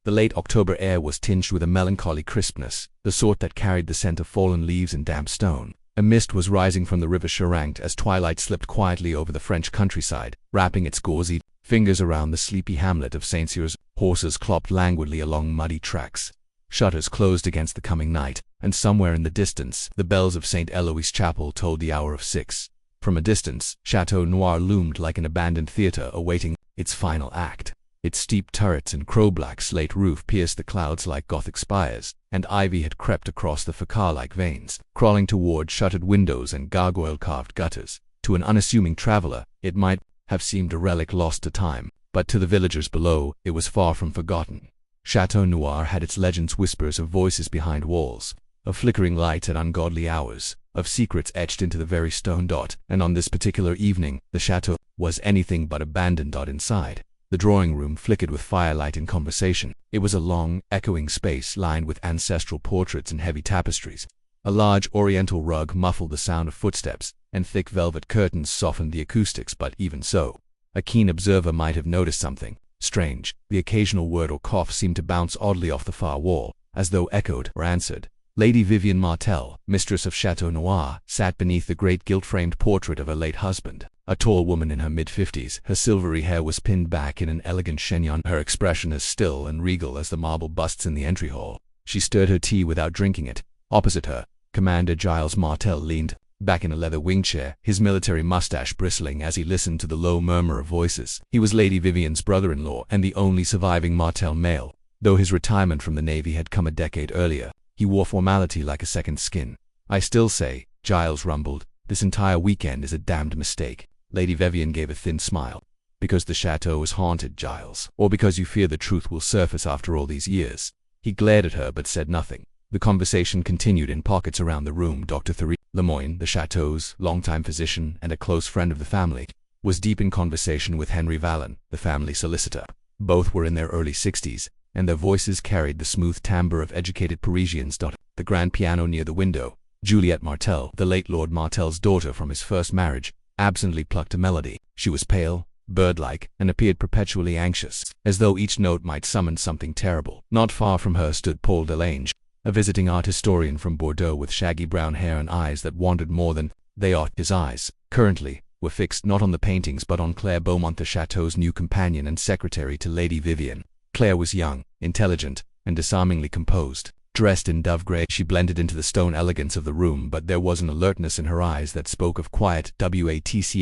The late October air was tinged with a melancholy crispness, the sort that carried the scent of fallen leaves and damp stone. A mist was rising from the river Charente as twilight slipped quietly over the French countryside, wrapping its gauzy fingers around the sleepy hamlet of Saint-Cyrs. Horses clopped languidly along muddy tracks. Shutters closed against the coming night, and somewhere in the distance, the bells of St. Eloise Chapel tolled the hour of 6. From a distance, Château Noir loomed like an abandoned theatre awaiting its final act. Its steep turrets and crow-black slate roof pierced the clouds like Gothic spires, and ivy had crept across the facade-like veins, crawling toward shuttered windows and gargoyle-carved gutters. To an unassuming traveler, it might have seemed a relic lost to time, but to the villagers below, it was far from forgotten. Château Noir had its legends, whispers of voices behind walls, of flickering lights at ungodly hours, of secrets etched into the very stone. And on this particular evening, the chateau was anything but abandoned. Inside, the drawing room flickered with firelight and conversation. It was a long, echoing space lined with ancestral portraits and heavy tapestries. A large oriental rug muffled the sound of footsteps, and thick velvet curtains softened the acoustics. But even so, a keen observer might have noticed something strange. The occasional word or cough seemed to bounce oddly off the far wall, as though echoed or answered. Lady Vivienne Martel, mistress of Château Noir, sat beneath the great gilt-framed portrait of her late husband, a tall woman in her mid-50s. Her silvery hair was pinned back in an elegant chignon, her expression as still and regal as the marble busts in the entry hall. She stirred her tea without drinking it. Opposite her, Commander Giles Martel leaned back in a leather wing chair, his military mustache bristling as he listened to the low murmur of voices. He was Lady Vivienne's brother-in-law and the only surviving Martel male, though his retirement from the Navy had come a decade earlier. He wore formality like a second skin. "I still say," Giles rumbled, "this entire weekend is a damned mistake." Lady Vivienne gave a thin smile. "Because the chateau is haunted, Giles, or because you fear the truth will surface after all these years?" He glared at her but said nothing. The conversation continued in pockets around the room. Dr. Thierry Lemoyne, the chateau's longtime physician and a close friend of the family, was deep in conversation with Henry Vallon, the family solicitor. Both were in their early 60s, and their voices carried the smooth timbre of educated Parisians. The grand piano near the window, Juliette Martel, the late Lord Martel's daughter from his first marriage, absently plucked a melody. She was pale, bird-like, and appeared perpetually anxious, as though each note might summon something terrible. Not far from her stood Paul Delange, a visiting art historian from Bordeaux with shaggy brown hair and eyes that wandered more than they ought. His eyes, currently, were fixed not on the paintings but on Claire Beaumont, the chateau's new companion and secretary to Lady Vivienne. Claire was young, intelligent, and disarmingly composed. Dressed in dove grey, she blended into the stone elegance of the room, but there was an alertness in her eyes that spoke of quiet. Watchfulness.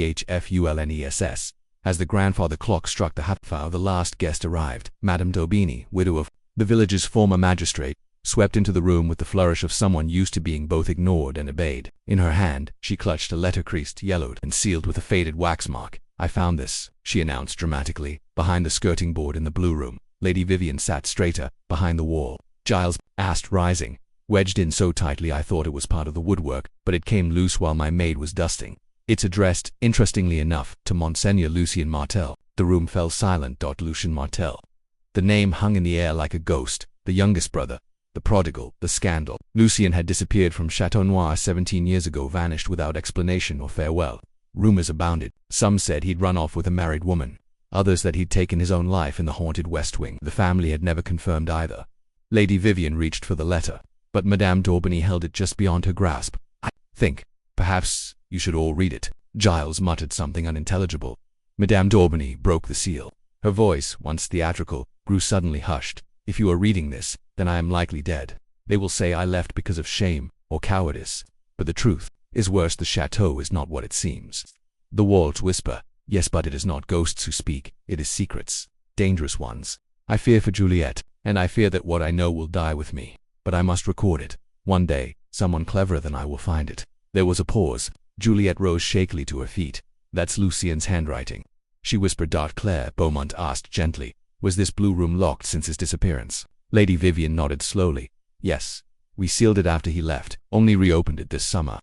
As the grandfather clock struck the half-hour, the last guest arrived. Madame d'Aubigny, widow of the village's former magistrate, swept into the room with the flourish of someone used to being both ignored and obeyed. In her hand, she clutched a letter creased, yellowed, and sealed with a faded wax mark. "I found this," she announced dramatically, behind the skirting board in the blue room. Lady Vivienne sat straighter, behind the wall. Giles asked, rising. "Wedged in so tightly I thought it was part of the woodwork, but it came loose while my maid was dusting. It's addressed, interestingly enough, to Monseigneur Lucien Martel." The room fell silent. Lucien Martel. The name hung in the air like a ghost. The youngest brother, the prodigal, the scandal. Lucien had disappeared from Château Noir 17 years ago, vanished without explanation or farewell. Rumors abounded. Some said he'd run off with a married woman. Others that he'd taken his own life in the haunted West Wing. The family had never confirmed either. Lady Vivienne reached for the letter, but Madame d'Aubigny held it just beyond her grasp. "I think, perhaps, you should all read it." Giles muttered something unintelligible. Madame d'Aubigny broke the seal. Her voice, once theatrical, grew suddenly hushed. "If you are reading this, then I am likely dead. They will say I left because of shame or cowardice. But the truth is worse. The chateau is not what it seems. The walls whisper, yes, but it is not ghosts who speak. It is secrets, dangerous ones. I fear for Juliette, and I fear that what I know will die with me. But I must record it. One day, someone cleverer than I will find it." There was a pause. Juliette rose shakily to her feet. "That's Lucien's handwriting," she whispered. Claire Beaumont asked gently, "Was this blue room locked since his disappearance?" Lady Vivienne nodded slowly. "Yes. We sealed it after he left, only reopened it this summer."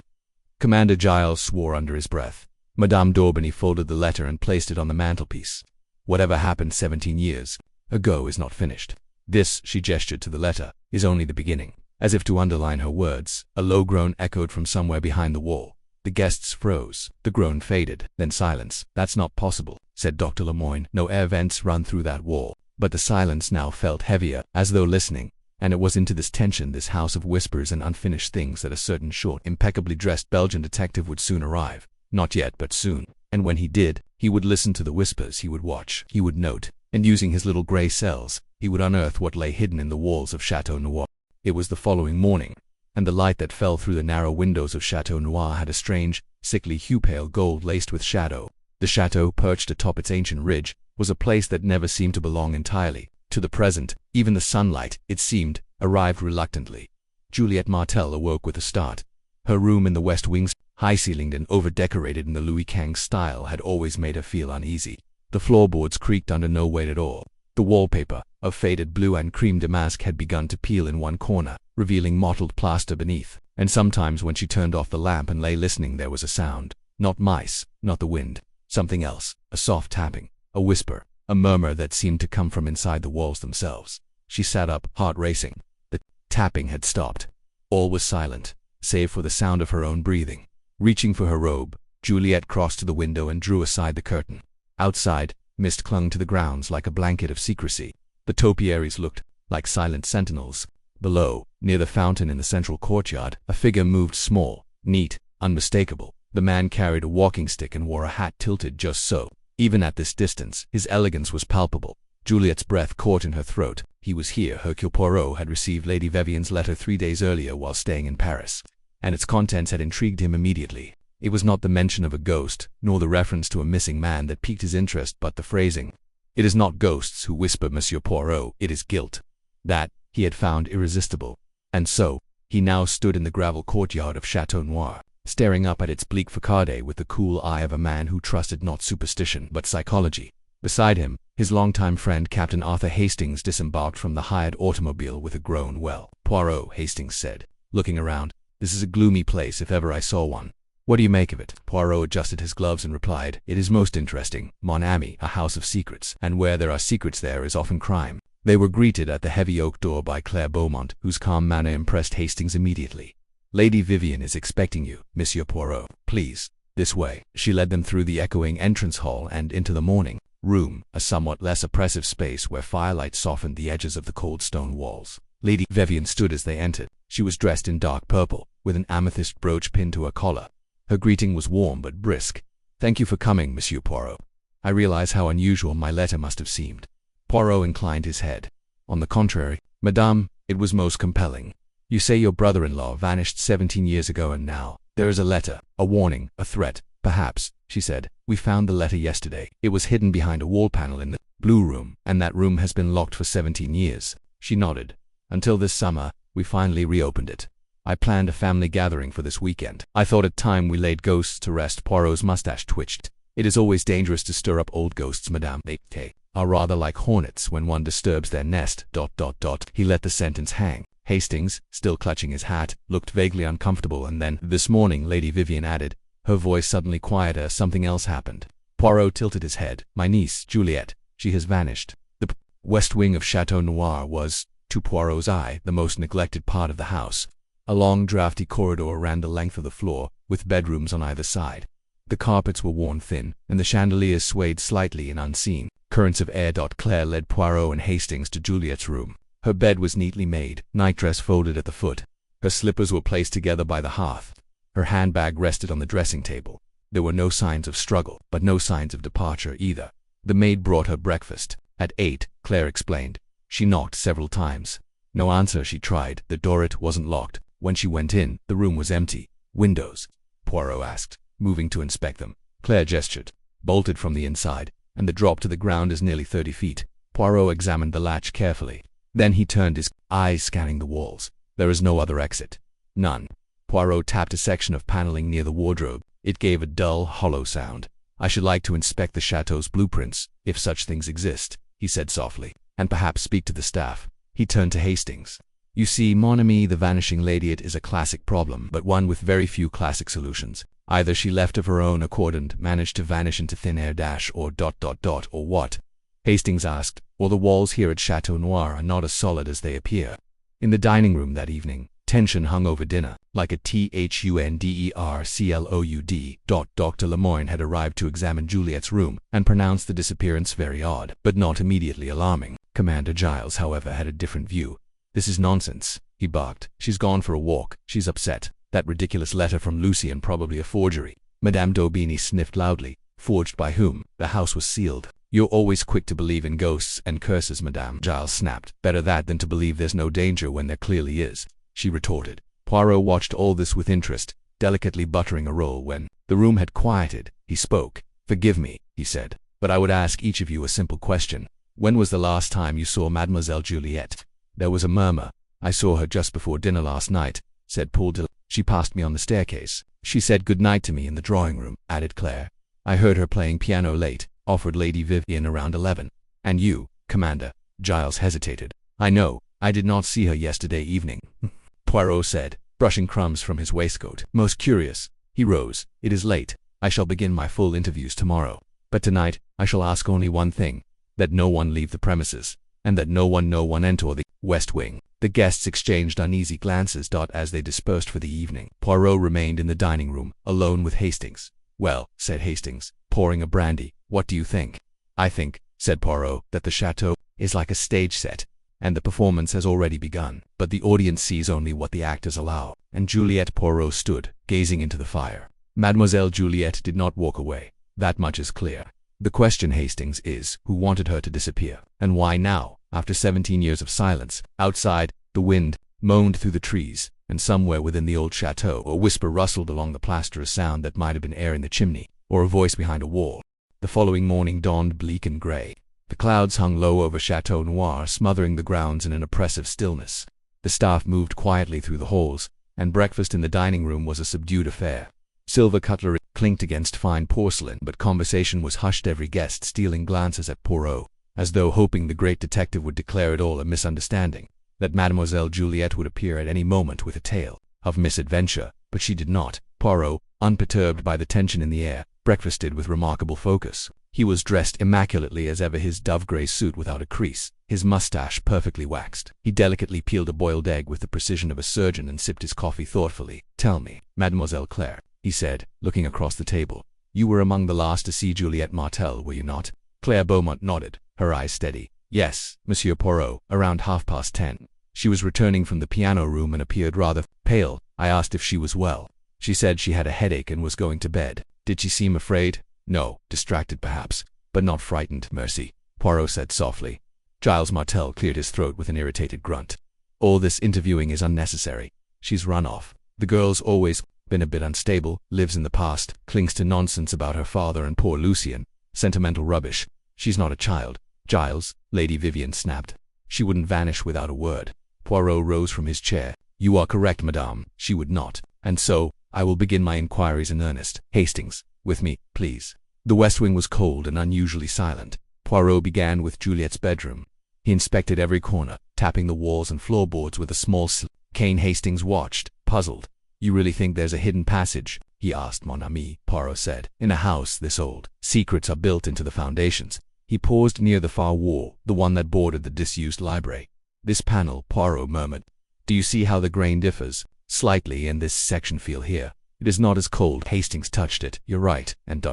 Commander Giles swore under his breath. Madame d'Aubigny folded the letter and placed it on the mantelpiece. "Whatever happened 17 years ago is not finished. This," she gestured to the letter, "is only the beginning." As if to underline her words, a low groan echoed from somewhere behind the wall. The guests froze. The groan faded, then silence. "That's not possible," said Dr. Lemoyne. "No air vents run through that wall." But the silence now felt heavier, as though listening, and it was into this tension, this house of whispers and unfinished things, that a certain short, impeccably dressed Belgian detective would soon arrive. Not yet, but soon. And when he did, he would listen to the whispers, he would watch, he would note, and using his little grey cells, he would unearth what lay hidden in the walls of Château Noir. It was the following morning, and the light that fell through the narrow windows of Château Noir had a strange, sickly hue, pale gold laced with shadow. The chateau, perched atop its ancient ridge, was a place that never seemed to belong entirely to the present. Even the sunlight, it seemed, arrived reluctantly. Juliette Martel awoke with a start. Her room in the west wing, high-ceilinged and over-decorated in the Louis Quinze style, had always made her feel uneasy. The floorboards creaked under no weight at all. The wallpaper, of faded blue and cream damask, had begun to peel in one corner, revealing mottled plaster beneath, and sometimes when she turned off the lamp and lay listening, there was a sound. Not mice, not the wind. Something else, a soft tapping, a whisper, a murmur that seemed to come from inside the walls themselves. She sat up, heart racing. The tapping had stopped. All was silent, save for the sound of her own breathing. Reaching for her robe, Juliette crossed to the window and drew aside the curtain. Outside, mist clung to the grounds like a blanket of secrecy. The topiaries looked like silent sentinels. Below, near the fountain in the central courtyard, a figure moved, small, neat, unmistakable. The man carried a walking stick and wore a hat tilted just so. Even at this distance, his elegance was palpable. Juliette's breath caught in her throat. He was here. Hercule Poirot had received Lady Vivian's letter 3 days earlier while staying in Paris, and its contents had intrigued him immediately. It was not the mention of a ghost, nor the reference to a missing man that piqued his interest, but the phrasing. "It is not ghosts who whisper, Monsieur Poirot, it is guilt." That, he had found irresistible. And so, he now stood in the gravel courtyard of Château Noir, staring up at its bleak facade with the cool eye of a man who trusted not superstition but psychology. Beside him, his longtime friend Captain Arthur Hastings disembarked from the hired automobile with a groan. "Well, Poirot," Hastings said, looking around, "this is a gloomy place if ever I saw one. What do you make of it?" Poirot adjusted his gloves and replied, "It is most interesting, mon ami, a house of secrets, and where there are secrets there is often crime." They were greeted at the heavy oak door by Claire Beaumont, whose calm manner impressed Hastings immediately. "Lady Vivian is expecting you, Monsieur Poirot. Please, this way." She led them through the echoing entrance hall and into the morning room, a somewhat less oppressive space where firelight softened the edges of the cold stone walls. Lady Vivian stood as they entered. She was dressed in dark purple, with an amethyst brooch pinned to her collar. Her greeting was warm but brisk. "Thank you for coming, Monsieur Poirot. I realize how unusual my letter must have seemed." Poirot inclined his head. "On the contrary, Madame, it was most compelling. You say your brother-in-law vanished 17 years ago, and now there is a letter, a warning, a threat." "Perhaps," she said. "We found the letter yesterday. It was hidden behind a wall panel in the blue room, and that room has been locked for 17 years. She nodded. "Until this summer, we finally reopened it. I planned a family gathering for this weekend. I thought it time we laid ghosts to rest." Poirot's mustache twitched. "It is always dangerous to stir up old ghosts, Madame. They are rather like hornets when one disturbs their nest. .. He let the sentence hang. Hastings, still clutching his hat, looked vaguely uncomfortable, and then, "This morning," Lady Vivian added, her voice suddenly quieter, "something else happened." Poirot tilted his head. "My niece, Juliette, she has vanished." The west wing of Château Noir was, to Poirot's eye, the most neglected part of the house. A long, draughty corridor ran the length of the floor, with bedrooms on either side. The carpets were worn thin, and the chandeliers swayed slightly in unseen currents of air. Claire led Poirot and Hastings to Juliette's room. Her bed was neatly made, nightdress folded at the foot. Her slippers were placed together by the hearth. Her handbag rested on the dressing table. There were no signs of struggle, but no signs of departure either. The maid brought her breakfast. At 8, Claire explained. She knocked several times. No answer. She tried the door. It wasn't locked. When she went in, the room was empty. "Windows?" Poirot asked, moving to inspect them. Claire gestured. "Bolted from the inside, and the drop to the ground is nearly 30 feet. Poirot examined the latch carefully. Then he turned, his eyes scanning the walls. "There is no other exit." "None." Poirot tapped a section of paneling near the wardrobe. It gave a dull, hollow sound. "I should like to inspect the chateau's blueprints, if such things exist," he said softly, "and perhaps speak to the staff." He turned to Hastings. "You see, mon ami, the vanishing lady, it is a classic problem, but one with very few classic solutions. Either she left of her own accord and managed to vanish into thin air or ... or what?" Hastings asked, "or the walls here at Château Noir are not as solid as they appear." In the dining room that evening, tension hung over dinner, like a thundercloud. Dr. Lemoyne had arrived to examine Juliette's room, and pronounced the disappearance very odd, but not immediately alarming. Commander Giles, however, had a different view. "This is nonsense," he barked. "She's gone for a walk. She's upset. That ridiculous letter from Lucien, probably a forgery." Madame d'Aubigny sniffed loudly. "Forged by whom? The house was sealed." "You're always quick to believe in ghosts and curses, Madame," Giles snapped. "Better that than to believe there's no danger when there clearly is," she retorted. Poirot watched all this with interest, delicately buttering a roll. When the room had quieted, he spoke. "Forgive me," he said, "but I would ask each of you a simple question. When was the last time you saw Mademoiselle Juliette?" There was a murmur. "I saw her just before dinner last night," said Paul de. "She passed me on the staircase." "She said good night to me in the drawing room," added Claire. "I heard her playing piano late," offered Lady Vivian, "around 11. "And you, Commander?" Giles hesitated. "I know. I did not see her yesterday evening," Poirot said, brushing crumbs from his waistcoat. "Most curious." He rose. "It is late. I shall begin my full interviews tomorrow. But tonight, I shall ask only one thing. That no one leave the premises, and that no one enter the West Wing." The guests exchanged uneasy glances as they dispersed for the evening. Poirot remained in the dining room, alone with Hastings. "Well," said Hastings, pouring a brandy, "what do you think?" "I think," said Poirot, "that the chateau is like a stage set, and the performance has already begun. But the audience sees only what the actors allow." And Juliette. Poirot stood, gazing into the fire. Mademoiselle Juliette did not walk away. That much is clear. The question, Hastings, is who wanted her to disappear, and why now, after 17 years of silence. Outside, the wind moaned through the trees, and somewhere within the old chateau a whisper rustled along the plaster, a sound that might have been air in the chimney, or a voice behind a wall. The following morning dawned bleak and grey. The clouds hung low over Château Noir, smothering the grounds in an oppressive stillness. The staff moved quietly through the halls, and breakfast in the dining room was a subdued affair. Silver cutlery clinked against fine porcelain, but conversation was hushed, every guest stealing glances at Poirot, as though hoping the great detective would declare it all a misunderstanding, that Mademoiselle Juliette would appear at any moment with a tale of misadventure. But she did not. Poirot, unperturbed by the tension in the air, breakfasted with remarkable focus. He was dressed immaculately as ever, his dove-grey suit without a crease, his mustache perfectly waxed. He delicately peeled a boiled egg with the precision of a surgeon and sipped his coffee thoughtfully. "Tell me, Mademoiselle Claire," he said, looking across the table, "you were among the last to see Juliette Martel, were you not?" Claire Beaumont nodded, her eyes steady. "Yes, Monsieur Poirot, around 10:30. She was returning from the piano room and appeared rather pale. I asked if she was well. She said she had a headache and was going to bed." "Did she seem afraid?" "No, distracted perhaps, but not frightened." "Mercy," Poirot said softly. Giles Martel cleared his throat with an irritated grunt. "All this interviewing is unnecessary. She's run off. The girl's always been a bit unstable, lives in the past, clings to nonsense about her father and poor Lucien. Sentimental rubbish. She's not a child." "Giles," Lady Vivian snapped. "She wouldn't vanish without a word." Poirot rose from his chair. "You are correct, madame. She would not. And so, I will begin my inquiries in earnest. Hastings, with me, please." The West Wing was cold and unusually silent. Poirot began with Juliette's bedroom. He inspected every corner, tapping the walls and floorboards with a small cane. Hastings watched, puzzled. "You really think there's a hidden passage?" he asked. "Mon ami," Poirot said. "In a house this old, secrets are built into the foundations." He paused near the far wall, the one that bordered the disused library. "This panel," Poirot murmured. "Do you see how the grain differs? Slightly in this section, feel here. It is not as cold." Hastings touched it. "You're right, and ...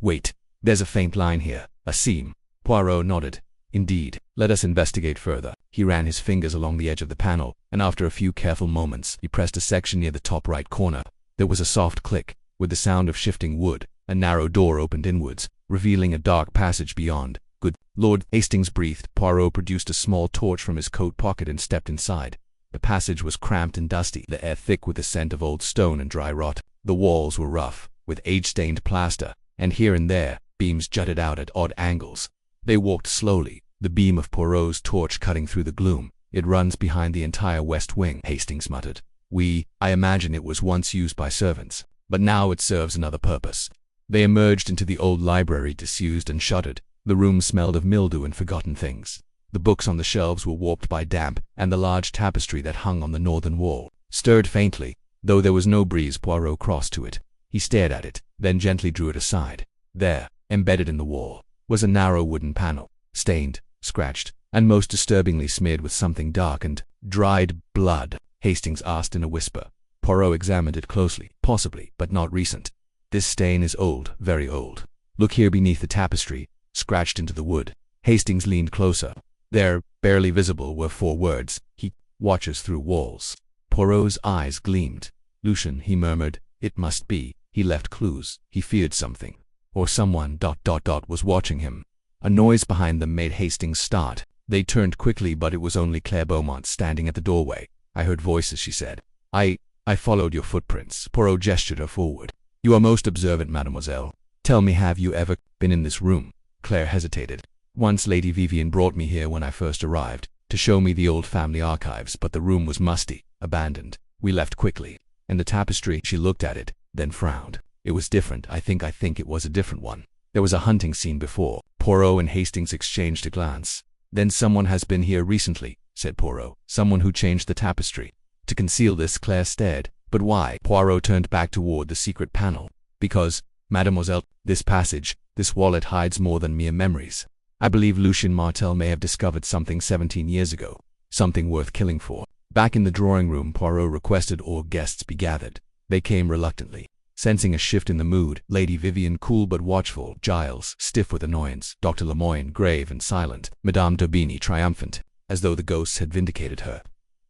Wait. There's a faint line here, a seam." Poirot nodded. "Indeed. Let us investigate further." He ran his fingers along the edge of the panel, and after a few careful moments, he pressed a section near the top right corner. There was a soft click. With the sound of shifting wood, a narrow door opened inwards, revealing a dark passage beyond. "Good Lord," Hastings breathed. Poirot produced a small torch from his coat pocket and stepped inside. The passage was cramped and dusty, the air thick with the scent of old stone and dry rot. The walls were rough, with age-stained plaster, and here and there, beams jutted out at odd angles. They walked slowly, the beam of Poirot's torch cutting through the gloom. "It runs behind the entire West Wing," Hastings muttered. I imagine it was once used by servants, but now it serves another purpose." They emerged into the old library, disused and shuttered. The room smelled of mildew and forgotten things. The books on the shelves were warped by damp, and the large tapestry that hung on the northern wall stirred faintly. Though there was no breeze, Poirot crossed to it. He stared at it, then gently drew it aside. There, embedded in the wall, was a narrow wooden panel, stained, scratched, and most disturbingly smeared with something dark and dried blood. Hastings asked in a whisper. Poirot examined it closely. "Possibly, but not recent. This stain is old, very old. Look here beneath the tapestry, scratched into the wood." Hastings leaned closer. There, barely visible, were 4 words: "He watches through walls." Poirot's eyes gleamed. "Lucien," he murmured, "it must be. He left clues. He feared something. Or someone ... was watching him." A noise behind them made Hastings start. They turned quickly, but it was only Claire Beaumont standing at the doorway. "I heard voices," she said. I followed your footprints." Poirot gestured her forward. "You are most observant, mademoiselle. Tell me, have you ever been in this room?" Claire hesitated. "Once Lady Vivian brought me here when I first arrived, to show me the old family archives, but the room was musty, abandoned. We left quickly. And the tapestry—" She looked at it, then frowned. "It was different. I think it was a different one. There was a hunting scene before." Poirot and Hastings exchanged a glance. "Then someone has been here recently," said Poirot. "Someone who changed the tapestry." To conceal this, Claire stared. "But why?" Poirot turned back toward the secret panel. "Because, mademoiselle, this passage, this wallet hides more than mere memories. I believe Lucien Martel may have discovered something 17 years ago, something worth killing for." Back in the drawing room, Poirot requested all guests be gathered. They came reluctantly. Sensing a shift in the mood, Lady Vivian cool but watchful, Giles stiff with annoyance, Dr. Lemoyne grave and silent, Madame d'Aubigny triumphant, as though the ghosts had vindicated her.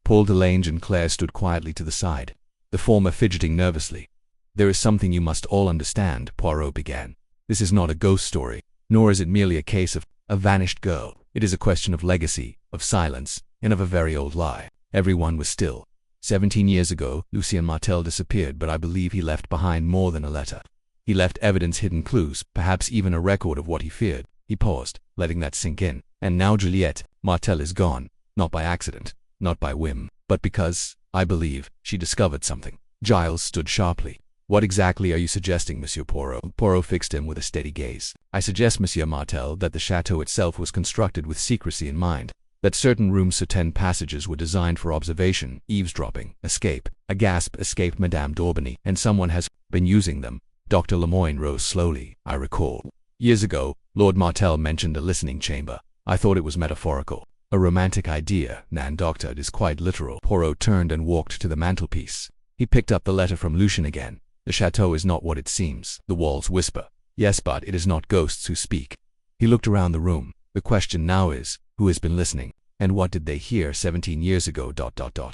Paul Delange and Claire stood quietly to the side, the former fidgeting nervously. "There is something you must all understand," Poirot began. "This is not a ghost story, nor is it merely a case of a vanished girl. It is a question of legacy, of silence, and of a very old lie." Everyone was still. 17 years ago, Lucien Martel disappeared, but I believe he left behind more than a letter. He left evidence, hidden clues, perhaps even a record of what he feared. He paused, letting that sink in. "And now Juliette Martel is gone, not by accident, not by whim, but because, I believe, she discovered something." Giles stood sharply. "What exactly are you suggesting, Monsieur Poirot?" Poirot fixed him with a steady gaze. "I suggest, Monsieur Martel, that the chateau itself was constructed with secrecy in mind, that certain rooms, certain passages were designed for observation, eavesdropping, escape." A gasp escaped Madame d'Aubigny. "And someone has been using them." Dr. Lemoyne rose slowly. "I recall. Years ago, Lord Martel mentioned a listening chamber. I thought it was metaphorical. A romantic idea, Nan Doctor. It is quite literal." Poirot turned and walked to the mantelpiece. He picked up the letter from Lucien again. "The chateau is not what it seems," the walls whisper. "Yes, but it is not ghosts who speak." He looked around the room. "The question now is, who has been listening? And what did they hear 17 years ago?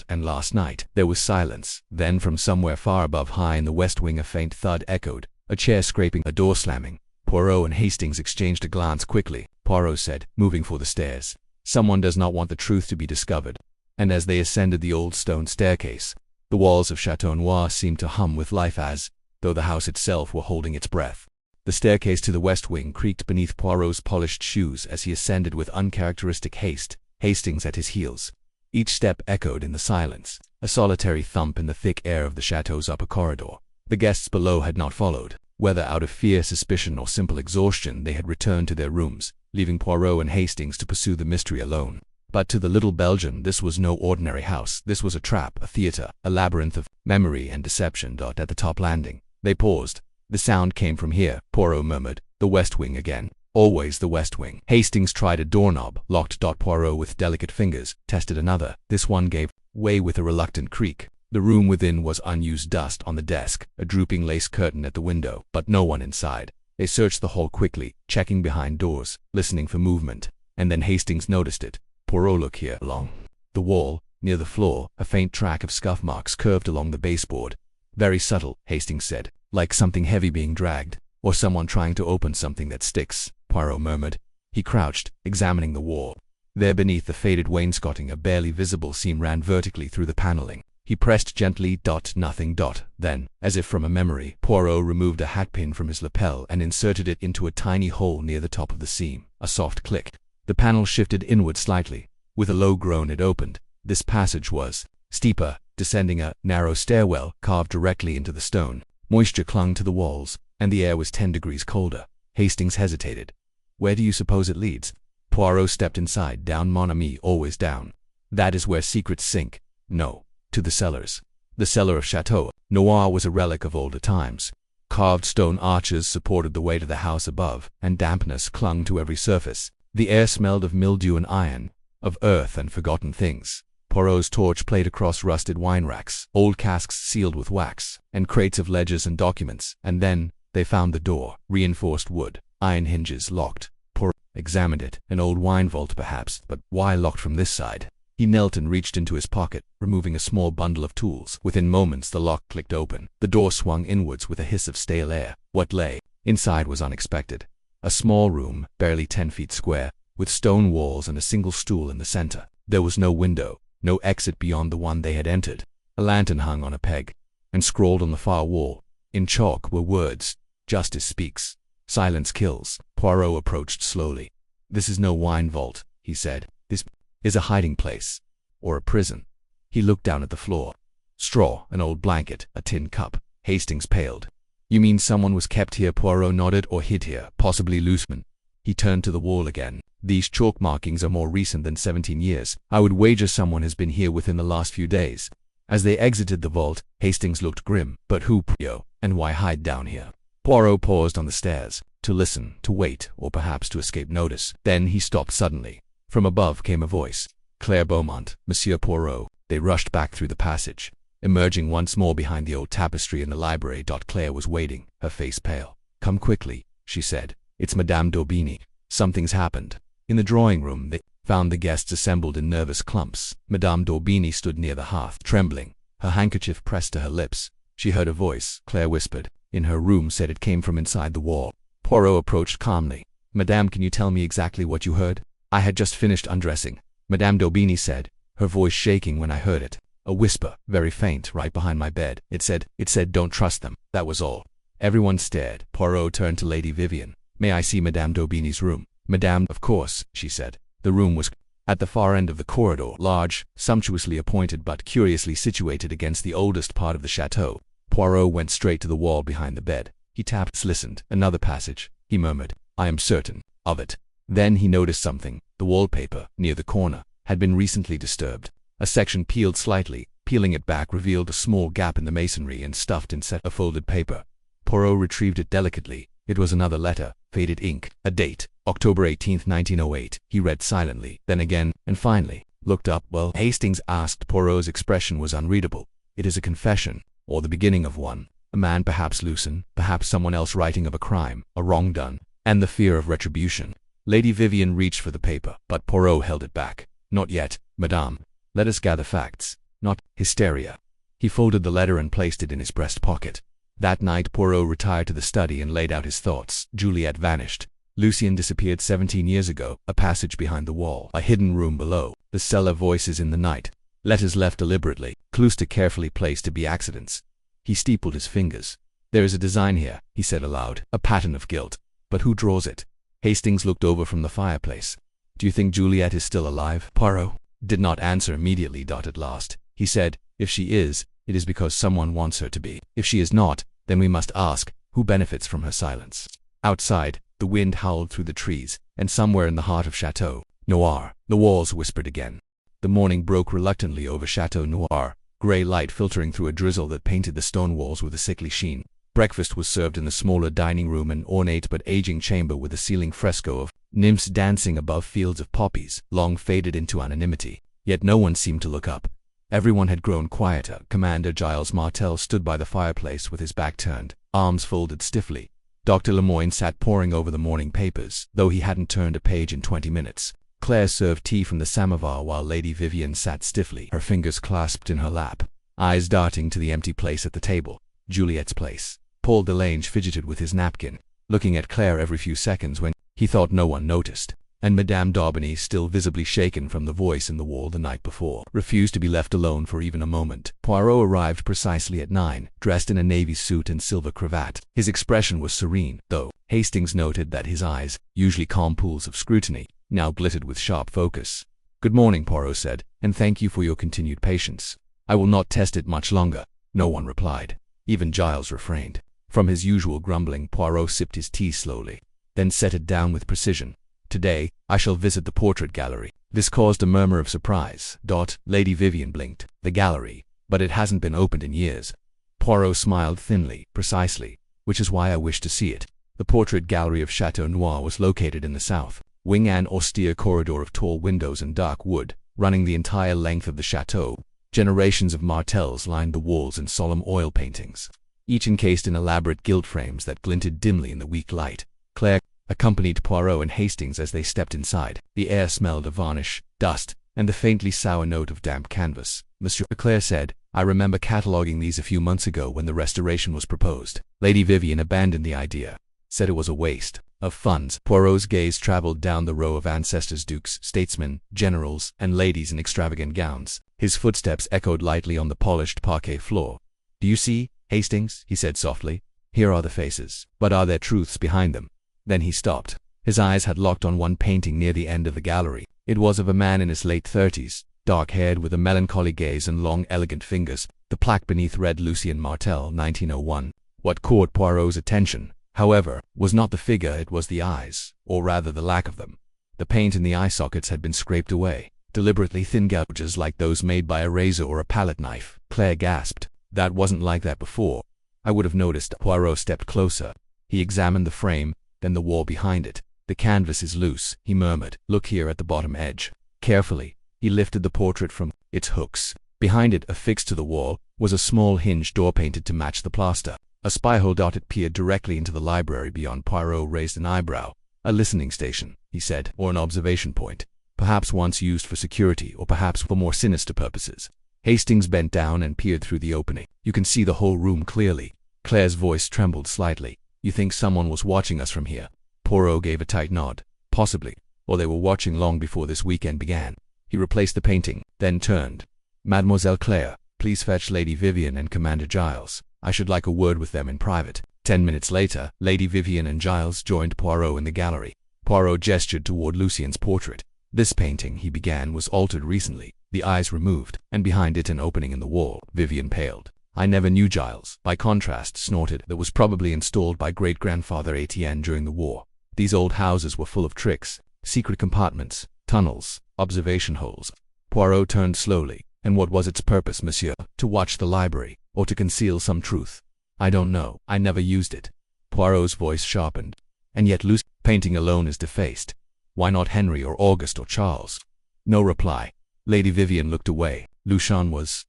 And last night." There was silence. Then from somewhere far above, high in the west wing, a faint thud echoed, a chair scraping, a door slamming. Poirot and Hastings exchanged a glance quickly. Poirot said, moving for the stairs, "Someone does not want the truth to be discovered." And as they ascended the old stone staircase, the walls of Château Noir seemed to hum with life as though the house itself were holding its breath. The staircase to the west wing creaked beneath Poirot's polished shoes as he ascended with uncharacteristic haste, Hastings at his heels. Each step echoed in the silence, a solitary thump in the thick air of the chateau's upper corridor. The guests below had not followed. Whether out of fear, suspicion, or simple exhaustion, they had returned to their rooms, leaving Poirot and Hastings to pursue the mystery alone. But to the little Belgian, this was no ordinary house. This was a trap, a theater, a labyrinth of memory and deception. At the top landing, they paused. "The sound came from here," Poirot murmured. "The west wing again. Always the west wing." Hastings tried a doorknob, locked. Poirot with delicate fingers tested another. This one gave way with a reluctant creak. The room within was unused, dust on the desk, a drooping lace curtain at the window, but no one inside. They searched the hall quickly, checking behind doors, listening for movement. And then Hastings noticed it. "Poirot, look here." Along the wall, near the floor, a faint track of scuff marks curved along the baseboard. "Very subtle," Hastings said, "like something heavy being dragged, or someone trying to open something that sticks," Poirot murmured. He crouched, examining the wall. There beneath the faded wainscoting, a barely visible seam ran vertically through the paneling. He pressed gently. Nothing. Then, as if from a memory, Poirot removed a hatpin from his lapel and inserted it into a tiny hole near the top of the seam. A soft click. The panel shifted inward slightly. With a low groan, it opened. This passage was steeper, descending a narrow stairwell carved directly into the stone. Moisture clung to the walls, and the air was 10 degrees colder. Hastings hesitated. "Where do you suppose it leads?" Poirot stepped inside. "Down, mon ami, always down. That is where secrets sink." "No, to the cellars." The cellar of Château Noir was a relic of older times. Carved stone arches supported the way to the house above, and dampness clung to every surface. The air smelled of mildew and iron, of earth and forgotten things. Poirot's torch played across rusted wine racks, old casks sealed with wax, and crates of ledgers and documents. And then they found the door, reinforced wood, iron hinges locked. Poirot examined it. An old wine vault perhaps, but why locked from this side? He knelt and reached into his pocket, removing a small bundle of tools. Within moments the lock clicked open. The door swung inwards with a hiss of stale air. What lay inside was unexpected. A small room, barely 10 feet square, with stone walls and a single stool in the center. There was no window, no exit beyond the one they had entered. A lantern hung on a peg, and scrawled on the far wall, in chalk, were words: "Justice speaks. Silence kills." Poirot approached slowly. "This is no wine vault," he said. "This is a hiding place, or a prison." He looked down at the floor. Straw, an old blanket, a tin cup. Hastings paled. "You mean someone was kept here?" Poirot nodded. "Or hid here, possibly Looseman." He turned to the wall again. "These chalk markings are more recent than 17 years. I would wager someone has been here within the last few days." As they exited the vault, Hastings looked grim. "But who, Poirot, and why hide down here?" Poirot paused on the stairs, to listen, to wait, or perhaps to escape notice. Then he stopped suddenly. From above came a voice. "Claire Beaumont, Monsieur Poirot." They rushed back through the passage, emerging once more behind the old tapestry in the library. Claire was waiting, her face pale. "Come quickly," she said. "It's Madame d'Aubigny. Something's happened." In the drawing room, they found the guests assembled in nervous clumps. Madame d'Aubigny stood near the hearth, trembling, her handkerchief pressed to her lips. She heard a voice, Claire whispered. In her room, said it came from inside the wall. Poirot approached calmly. "Madame, can you tell me exactly what you heard?" "I had just finished undressing," Madame d'Aubigny said, her voice shaking when I heard it. "A whisper, very faint, right behind my bed. It said, don't trust them. That was all." Everyone stared. Poirot turned to Lady Vivian. "May I see Madame d'Aubigny's room?" "Madame, of course," she said. The room was at the far end of the corridor, large, sumptuously appointed but curiously situated against the oldest part of the chateau. Poirot went straight to the wall behind the bed. He tapped, listened. "Another passage," he murmured. "I am certain of it." Then he noticed something. The wallpaper, near the corner, had been recently disturbed. A section peeled slightly. Peeling it back revealed a small gap in the masonry and stuffed in set of folded paper. Poirot retrieved it delicately. It was another letter, faded ink, a date, October 18th, 1908. He read silently, then again, and finally looked up. "Well?" Hastings asked. Poirot's expression was unreadable. "It is a confession, or the beginning of one. A man, perhaps Lucien, perhaps someone else, writing of a crime, a wrong done, and the fear of retribution." Lady Vivian reached for the paper, but Poirot held it back. "Not yet, madame. Let us gather facts, not hysteria." He folded the letter and placed it in his breast pocket. That night Poirot retired to the study and laid out his thoughts. Juliet vanished. Lucien disappeared 17 years ago. A passage behind the wall. A hidden room below. The cellar, voices in the night. Letters left deliberately. Clues to carefully placed to be accidents. He steepled his fingers. "There is a design here," he said aloud. "A pattern of guilt. But who draws it?" Hastings looked over from the fireplace. "Do you think Juliet is still alive?" Poirot did not answer immediately. At last, he said, "If she is, it is because someone wants her to be. If she is not, then we must ask, who benefits from her silence?" Outside, the wind howled through the trees, and somewhere in the heart of Château Noir, the walls whispered again. The morning broke reluctantly over Château Noir, gray light filtering through a drizzle that painted the stone walls with a sickly sheen. Breakfast was served in the smaller dining room, an ornate but aging chamber with a ceiling fresco of nymphs dancing above fields of poppies, long faded into anonymity. Yet no one seemed to look up. Everyone had grown quieter. Commander Giles Martel stood by the fireplace with his back turned, arms folded stiffly. Dr. Lemoyne sat poring over the morning papers, though he hadn't turned a page in 20 minutes. Claire served tea from the samovar while Lady Vivian sat stiffly, her fingers clasped in her lap, eyes darting to the empty place at the table. Juliet's place. Paul Delange fidgeted with his napkin, looking at Claire every few seconds when he thought no one noticed. And Madame d'Aubigny, still visibly shaken from the voice in the wall the night before, refused to be left alone for even a moment. Poirot arrived precisely at 9, dressed in a navy suit and silver cravat. His expression was serene, though Hastings noted that his eyes, usually calm pools of scrutiny, now glittered with sharp focus. "Good morning," Poirot said, "and thank you for your continued patience. I will not test it much longer." No one replied. Even Giles refrained. From his usual grumbling, Poirot sipped his tea slowly, then set it down with precision. "Today, I shall visit the portrait gallery." This caused a murmur of surprise. Lady Vivian blinked. "The gallery? But it hasn't been opened in years." Poirot smiled thinly. "Precisely. Which is why I wish to see it." The portrait gallery of Château Noir was located in the south wing, an austere corridor of tall windows and dark wood, running the entire length of the chateau. Generations of Martels lined the walls in solemn oil paintings, each encased in elaborate gilt frames that glinted dimly in the weak light. Claire, accompanied Poirot and Hastings as they stepped inside. The air smelled of varnish, dust, and the faintly sour note of damp canvas. Monsieur Montclair said, "I remember cataloguing these a few months ago when the restoration was proposed." Lady Vivian abandoned the idea, said it was a waste of funds. Poirot's gaze traveled down the row of ancestors, dukes, statesmen, generals, and ladies in extravagant gowns. His footsteps echoed lightly on the polished parquet floor. "Do you see, Hastings?" he said softly. "Here are the faces, but are there truths behind them?" Then he stopped. His eyes had locked on one painting near the end of the gallery. It was of a man in his late 30s, dark-haired with a melancholy gaze and long, elegant fingers. The plaque beneath read Lucien Martel, 1901. What caught Poirot's attention, however, was not the figure, it was the eyes, or rather the lack of them. The paint in the eye sockets had been scraped away, deliberately thin gouges like those made by a razor or a palette knife. Claire gasped. "That wasn't like that before. I would have noticed." Poirot stepped closer. He examined the frame, then the wall behind it. "The canvas is loose," he murmured. "Look here at the bottom edge." Carefully, he lifted the portrait from its hooks. Behind it, affixed to the wall, was a small hinged door painted to match the plaster. A spy-hole dotted peered directly into the library beyond. Poirot raised an eyebrow. "A listening station," he said, "or an observation point. Perhaps once used for security, or perhaps for more sinister purposes." Hastings bent down and peered through the opening. "You can see the whole room clearly." Claire's voice trembled slightly. "You think someone was watching us from here?" Poirot gave a tight nod. "Possibly. Or they were watching long before this weekend began." He replaced the painting, then turned. "Mademoiselle Claire, please fetch Lady Vivian and Commander Giles. I should like a word with them in private." 10 minutes later, Lady Vivian and Giles joined Poirot in the gallery. Poirot gestured toward Lucien's portrait. "This painting," he began, "was altered recently, the eyes removed, and behind it an opening in the wall." Vivian paled. "I never knew Giles." By contrast, snorted, "that was probably installed by great-grandfather Etienne during the war. These old houses were full of tricks, secret compartments, tunnels, observation holes." Poirot turned slowly. "And what was its purpose, monsieur? To watch the library, or to conceal some truth?" "I don't know. I never used it." Poirot's voice sharpened. "And yet Lucien's painting alone is defaced. Why not Henry or August or Charles?" No reply. Lady Vivian looked away. Lucien was ...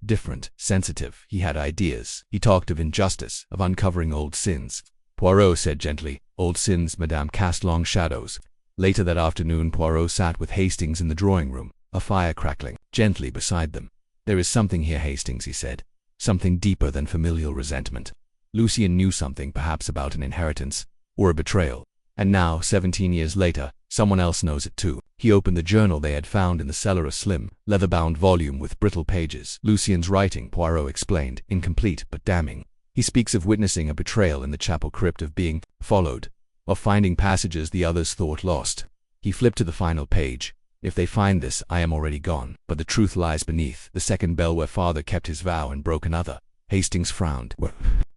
different, sensitive. He had ideas. He talked of injustice, of uncovering old sins. Poirot said gently, "Old sins, madame, cast long shadows." Later that afternoon, Poirot sat with Hastings in the drawing-room, a fire crackling gently beside them. "There is something here, Hastings," he said. "Something deeper than familial resentment. Lucien knew something, perhaps about an inheritance, or a betrayal. And now, 17 years later, someone else knows it too." He opened the journal they had found in the cellar, a slim, leather-bound volume with brittle pages. "Lucien's writing," Poirot explained, "incomplete but damning. He speaks of witnessing a betrayal in the chapel crypt, of being followed, of finding passages the others thought lost." He flipped to the final page. "If they find this, I am already gone. But the truth lies beneath. The second bell where father kept his vow and broke another." Hastings frowned. "What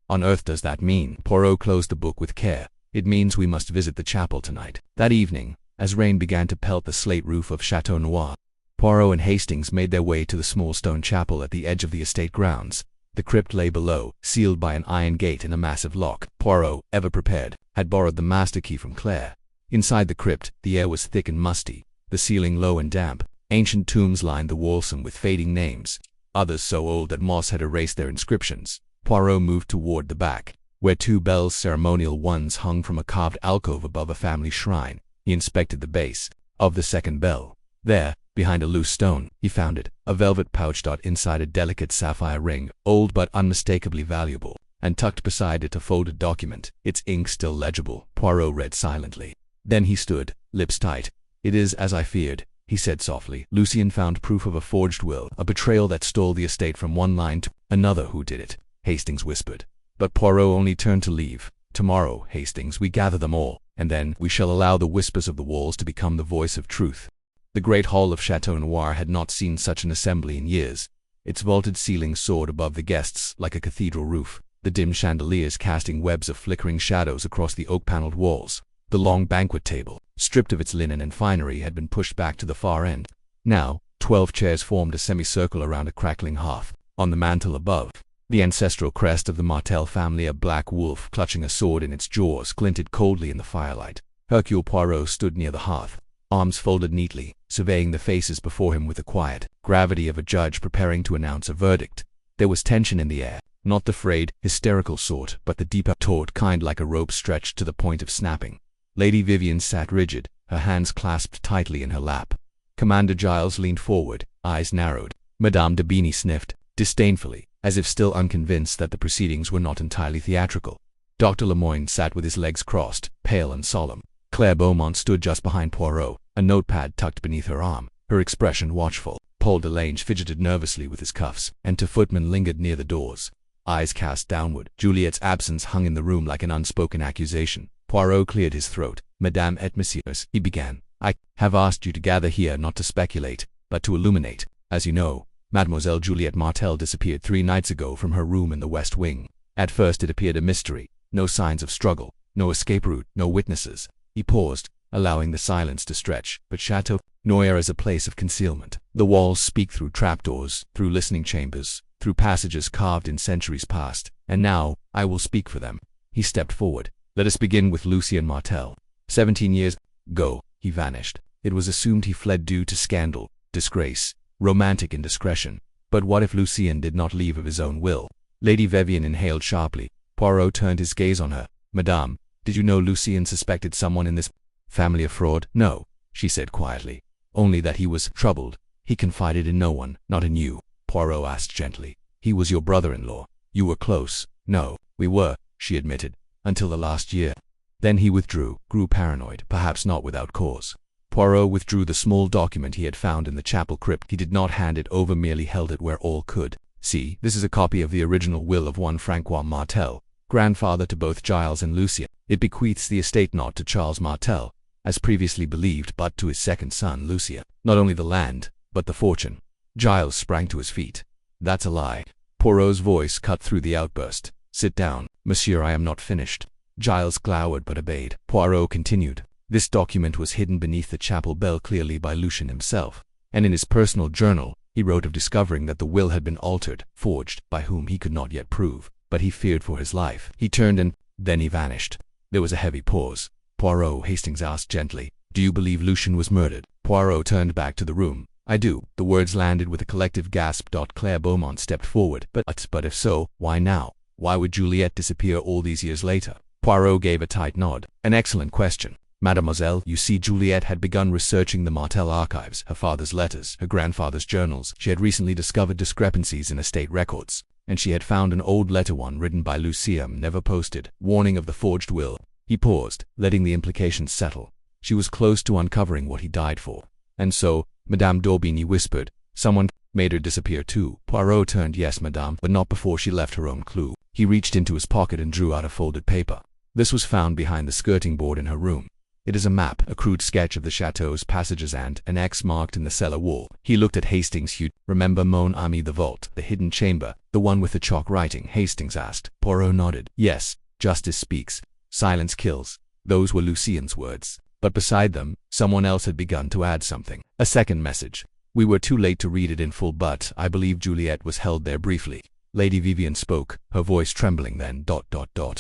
on earth does that mean?" Poirot closed the book with care. "It means we must visit the chapel tonight." That evening, as rain began to pelt the slate roof of Château Noir, Poirot and Hastings made their way to the small stone chapel at the edge of the estate grounds. The crypt lay below, sealed by an iron gate and a massive lock. Poirot, ever prepared, had borrowed the master key from Claire. Inside the crypt, the air was thick and musty, the ceiling low and damp. Ancient tombs lined the walls, some with fading names, others so old that moss had erased their inscriptions. Poirot moved toward the back, where 2 bells, ceremonial ones, hung from a carved alcove above a family shrine. He inspected the base of the second bell. There, behind a loose stone, he found it, a velvet pouch inside a delicate sapphire ring, old but unmistakably valuable, and tucked beside it a folded document, its ink still legible. Poirot read silently. Then he stood, lips tight. "It is as I feared," he said softly. "Lucien found proof of a forged will, a betrayal that stole the estate from one line to another." "Who did it?" Hastings whispered. But Poirot only turned to leave. "Tomorrow, Hastings, we gather them all, and then we shall allow the whispers of the walls to become the voice of truth." The great hall of Château Noir had not seen such an assembly in years. Its vaulted ceiling soared above the guests like a cathedral roof, the dim chandeliers casting webs of flickering shadows across the oak-paneled walls. The long banquet table, stripped of its linen and finery, had been pushed back to the far end. Now, 12 chairs formed a semicircle around a crackling hearth. On the mantel above, the ancestral crest of the Martel family, a black wolf clutching a sword in its jaws, glinted coldly in the firelight. Hercule Poirot stood near the hearth, arms folded neatly, surveying the faces before him with the quiet gravity of a judge preparing to announce a verdict. There was tension in the air, not the frayed, hysterical sort, but the deeper, taut kind, like a rope stretched to the point of snapping. Lady Vivian sat rigid, her hands clasped tightly in her lap. Commander Giles leaned forward, eyes narrowed. Madame de Beanie sniffed, disdainfully, as if still unconvinced that the proceedings were not entirely theatrical. Dr. Lemoyne sat with his legs crossed, pale and solemn. Claire Beaumont stood just behind Poirot, a notepad tucked beneath her arm, her expression watchful. Paul Delange fidgeted nervously with his cuffs, and two footmen lingered near the doors, eyes cast downward. Juliet's absence hung in the room like an unspoken accusation. Poirot cleared his throat. "Madame et messieurs," he began, "I have asked you to gather here not to speculate, but to illuminate. As you know, Mademoiselle Juliette Martel disappeared 3 nights ago from her room in the West Wing. At first it appeared a mystery, no signs of struggle, no escape route, no witnesses." He paused, allowing the silence to stretch. "But Château Noir is a place of concealment. The walls speak through trapdoors, through listening chambers, through passages carved in centuries past, and now I will speak for them." He stepped forward. "Let us begin with Lucien Martel. 17 years ago, he vanished. It was assumed he fled due to scandal, disgrace, romantic indiscretion. But what if Lucien did not leave of his own will?" Lady Vivian inhaled sharply. Poirot turned his gaze on her. "Madame, did you know Lucien suspected someone in this family of fraud?" "No," she said quietly. "Only that he was troubled. He confided in no one." "Not in you?" Poirot asked gently. "He was your brother-in-law. You were close." "No, we were," she admitted, "until the last year. Then he withdrew, grew paranoid, perhaps not without cause." Poirot withdrew the small document he had found in the chapel crypt. He did not hand it over, merely held it where all could see. "This is a copy of the original will of one Francois Martel, grandfather to both Giles and Lucien. It bequeaths the estate not to Charles Martel, as previously believed, but to his second son, Lucien. Not only the land, but the fortune." Giles sprang to his feet. "That's a lie." Poirot's voice cut through the outburst. "Sit down, monsieur, I am not finished." Giles glowered but obeyed. Poirot continued. "This document was hidden beneath the chapel bell clearly by Lucien himself, and in his personal journal he wrote of discovering that the will had been altered, forged, by whom he could not yet prove, but he feared for his life. He turned and then he vanished." There was a heavy pause. Poirot, Hastings asked gently, "Do you believe Lucien was murdered?" Poirot turned back to the room. "I do." The words landed with a collective gasp. Claire Beaumont stepped forward. But if so, why now? Why would Juliette disappear all these years later?" Poirot gave a tight nod. "An excellent question. Mademoiselle, you see, Juliette had begun researching the Martel archives, her father's letters, her grandfather's journals. She had recently discovered discrepancies in estate records, and she had found an old letter, one written by Lucien, never posted, warning of the forged will." He paused, letting the implications settle. "She was close to uncovering what he died for. And so," Madame d'Aubigny whispered, "someone made her disappear too." Poirot turned. "Yes, madame, but not before she left her own clue." He reached into his pocket and drew out a folded paper. "This was found behind the skirting board in her room. It is a map, a crude sketch of the chateau's passages and an X marked in the cellar wall." He looked at Hastings. "You remember mon ami the vault, the hidden chamber, the one with the chalk writing?" Hastings asked. Poirot nodded. "Yes, justice speaks, silence kills." Those were Lucien's words. But beside them, someone else had begun to add something. A second message. "We were too late to read it in full, but I believe Juliette was held there briefly." Lady Vivian spoke, her voice trembling. "Then,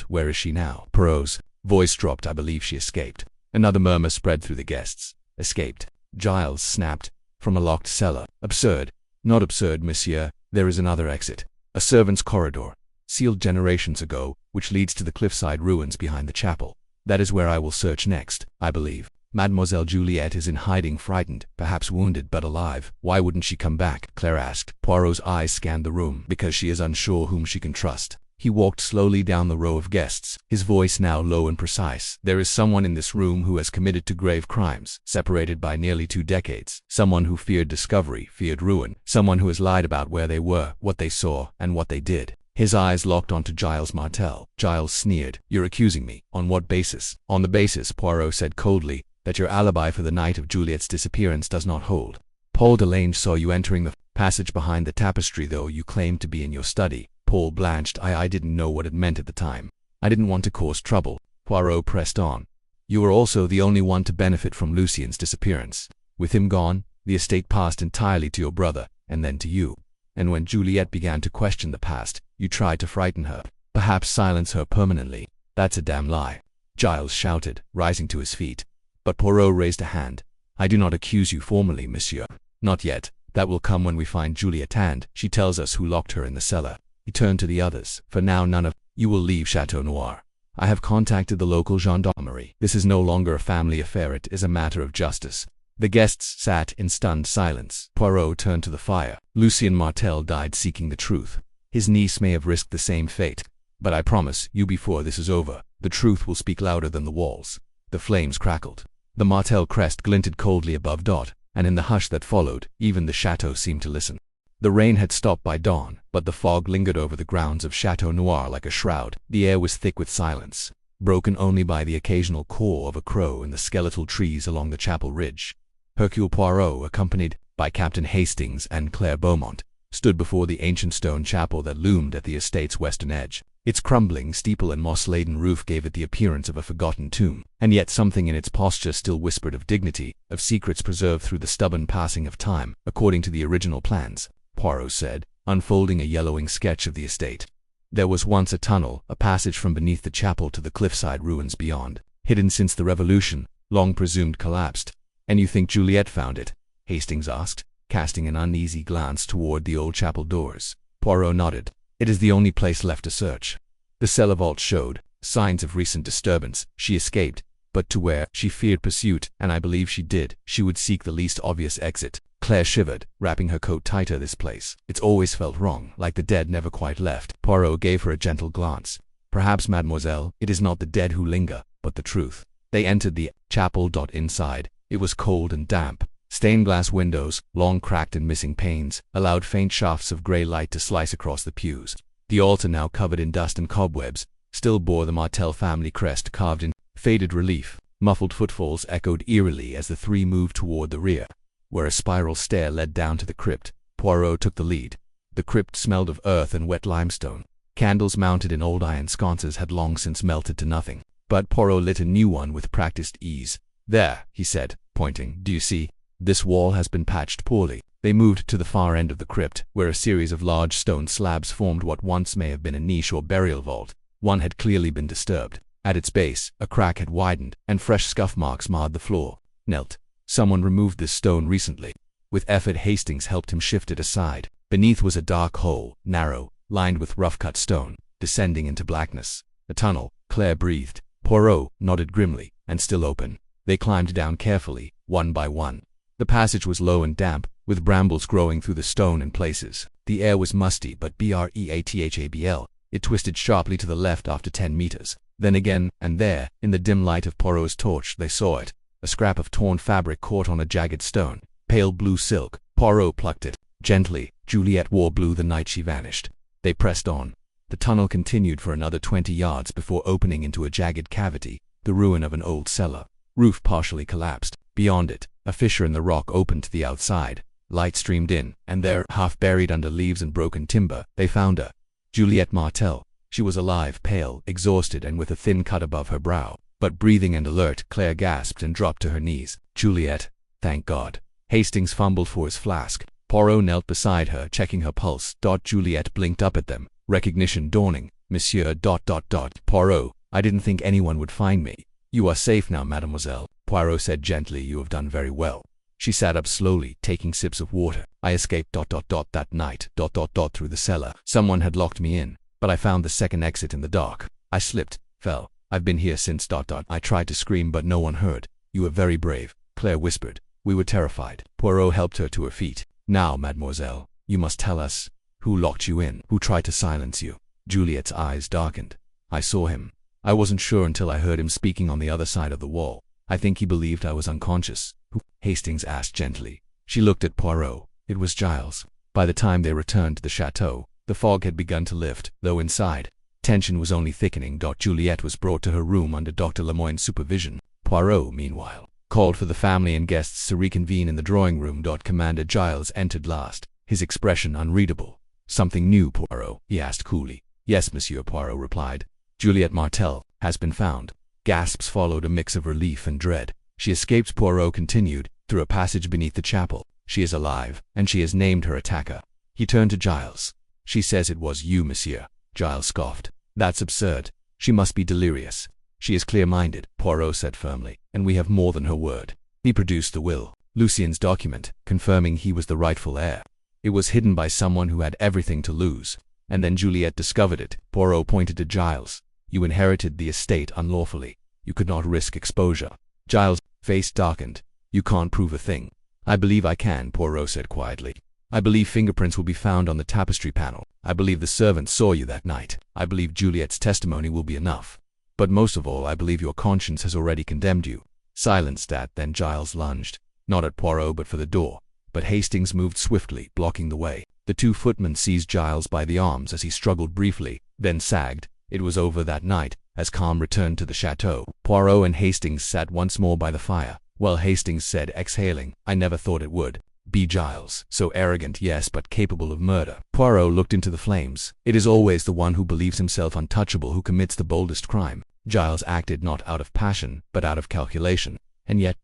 where is she now?" Poirot's voice dropped. "I believe she escaped." Another murmur spread through the guests. "Escaped?" Giles snapped. "From a locked cellar." "Absurd." "Not absurd, monsieur. There is another exit. A servant's corridor, sealed generations ago, which leads to the cliffside ruins behind the chapel. That is where I will search next, I believe. Mademoiselle Juliette is in hiding, frightened, perhaps wounded, but alive." "Why wouldn't she come back?" Claire asked. Poirot's eyes scanned the room. "Because she is unsure whom she can trust." He walked slowly down the row of guests, his voice now low and precise. "There is someone in this room who has committed 2 grave crimes, separated by nearly 2 decades. Someone who feared discovery, feared ruin. Someone who has lied about where they were, what they saw, and what they did." His eyes locked onto Giles Martel. Giles sneered. "You're accusing me. On what basis?" "On the basis," Poirot said coldly, "that your alibi for the night of Juliette's disappearance does not hold. Paul Delange saw you entering the passage behind the tapestry, though you claimed to be in your study." Paul blanched. I didn't know what it meant at the time. I didn't want to cause trouble." Poirot pressed on. "You were also the only one to benefit from Lucien's disappearance. With him gone, the estate passed entirely to your brother, and then to you. And when Juliette began to question the past, you tried to frighten her, perhaps silence her permanently." "That's a damn lie," Giles shouted, rising to his feet. But Poirot raised a hand. "I do not accuse you formally, monsieur. Not yet. That will come when we find Juliette and she tells us who locked her in the cellar." He turned to the others. "For now, none of you will leave Château Noir. I have contacted the local gendarmerie. This is no longer a family affair, it is a matter of justice." The guests sat in stunned silence. Poirot turned to the fire. "Lucien Martel died seeking the truth. His niece may have risked the same fate. But I promise you before this is over, the truth will speak louder than the walls." The flames crackled. The Martel crest glinted coldly above Dot, and in the hush that followed, even the chateau seemed to listen. The rain had stopped by dawn, but the fog lingered over the grounds of Château Noir like a shroud. The air was thick with silence, broken only by the occasional caw of a crow in the skeletal trees along the chapel ridge. Hercule Poirot, accompanied by Captain Hastings and Claire Beaumont, stood before the ancient stone chapel that loomed at the estate's western edge. Its crumbling steeple and moss-laden roof gave it the appearance of a forgotten tomb, and yet something in its posture still whispered of dignity, of secrets preserved through the stubborn passing of time, according to the original plans, Poirot said, unfolding a yellowing sketch of the estate. "There was once a tunnel, a passage from beneath the chapel to the cliffside ruins beyond, hidden since the Revolution, long presumed collapsed." "And you think Juliet found it?" Hastings asked, casting an uneasy glance toward the old chapel doors. Poirot nodded. "It is the only place left to search. The cellar vault showed signs of recent disturbance. She escaped, but to where? She feared pursuit, and I believe she did. She would seek the least obvious exit." Claire shivered, wrapping her coat tighter. "This place. It's always felt wrong, like the dead never quite left." Poirot gave her a gentle glance. "Perhaps, mademoiselle, it is not the dead who linger, but the truth." They entered the chapel. Inside, it was cold and damp. Stained glass windows, long cracked and missing panes, allowed faint shafts of gray light to slice across the pews. The altar, now covered in dust and cobwebs, still bore the Martel family crest carved in faded relief. Muffled footfalls echoed eerily as the three moved toward the rear, where a spiral stair led down to the crypt. Poirot took the lead. The crypt smelled of earth and wet limestone. Candles mounted in old iron sconces had long since melted to nothing, but Poirot lit a new one with practiced ease. "There," he said, pointing. "Do you see? This wall has been patched poorly." They moved to the far end of the crypt, where a series of large stone slabs formed what once may have been a niche or burial vault. One had clearly been disturbed. At its base, a crack had widened, and fresh scuff marks marred the floor. Knelt. Someone removed this stone recently. With effort, Hastings helped him shift it aside. Beneath was a dark hole, narrow, lined with rough-cut stone, descending into blackness. "A tunnel," Claire breathed. Poirot nodded grimly, "and still open." They climbed down carefully, one by one. The passage was low and damp, with brambles growing through the stone in places. The air was musty but breathabl. It twisted sharply to the left after 10 meters. Then again, and there, in the dim light of Poirot's torch, they saw it. A scrap of torn fabric caught on a jagged stone. Pale blue silk. Poirot plucked it. Gently, Juliet wore blue the night she vanished. They pressed on. The tunnel continued for another 20 yards before opening into a jagged cavity, the ruin of an old cellar. Roof partially collapsed. Beyond it, a fissure in the rock opened to the outside. Light streamed in, and there, half buried under leaves and broken timber, they found her. Juliet Martel. She was alive, pale, exhausted, and with a thin cut above her brow. But breathing and alert. Claire gasped and dropped to her knees. "Juliet, thank God." Hastings fumbled for his flask. Poirot knelt beside her, checking her pulse. Juliet blinked up at them, recognition dawning. "Monsieur... Poirot, I didn't think anyone would find me." "You are safe now, mademoiselle," Poirot said gently. "You have done very well." She sat up slowly, taking sips of water. "I escaped... that night... through the cellar. Someone had locked me in, but I found the second exit in the dark. I slipped, fell. I've been here since... I tried to scream, but no one heard." "You were very brave," Claire whispered. "We were terrified." Poirot helped her to her feet. "Now, mademoiselle, you must tell us. Who locked you in? Who tried to silence you?" Juliet's eyes darkened. "I saw him. I wasn't sure until I heard him speaking on the other side of the wall. I think he believed I was unconscious." "Who?" Hastings asked gently. She looked at Poirot. It was Giles. By the time they returned to the chateau, the fog had begun to lift, though inside, tension was only thickening. Juliet was brought to her room under Dr. Lemoyne's supervision. Poirot, meanwhile, called for the family and guests to reconvene in the drawing room. Commander Giles entered last, his expression unreadable. "Something new, Poirot?" he asked coolly. "Yes, monsieur," Poirot replied. "Juliet Martel has been found." Gasps followed, a mix of relief and dread. "She escaped," Poirot continued, "through a passage beneath the chapel. She is alive, and she has named her attacker." He turned to Giles. "She says it was you, monsieur." Giles scoffed. "That's absurd. She must be delirious." "She is clear-minded," Poirot said firmly, "and we have more than her word." He produced the will, Lucien's document, confirming he was the rightful heir. It was hidden by someone who had everything to lose. And then Juliet discovered it. Poirot pointed to Giles. You inherited the estate unlawfully. You could not risk exposure. Giles' face darkened. You can't prove a thing. I believe I can, Poirot said quietly. I believe fingerprints will be found on the tapestry panel. I believe the servant saw you that night. I believe Juliet's testimony will be enough. But most of all, I believe your conscience has already condemned you. Silenced at, then Giles lunged. Not at Poirot but for the door. But Hastings moved swiftly, blocking the way. The two footmen seized Giles by the arms as he struggled briefly, then sagged. It was over that night, as calm returned to the chateau. Poirot and Hastings sat once more by the fire. Well, Hastings said, exhaling, I never thought it would be Giles. So arrogant, yes, but capable of murder. Poirot looked into the flames. It is always the one who believes himself untouchable who commits the boldest crime. Giles acted not out of passion, but out of calculation. And yet,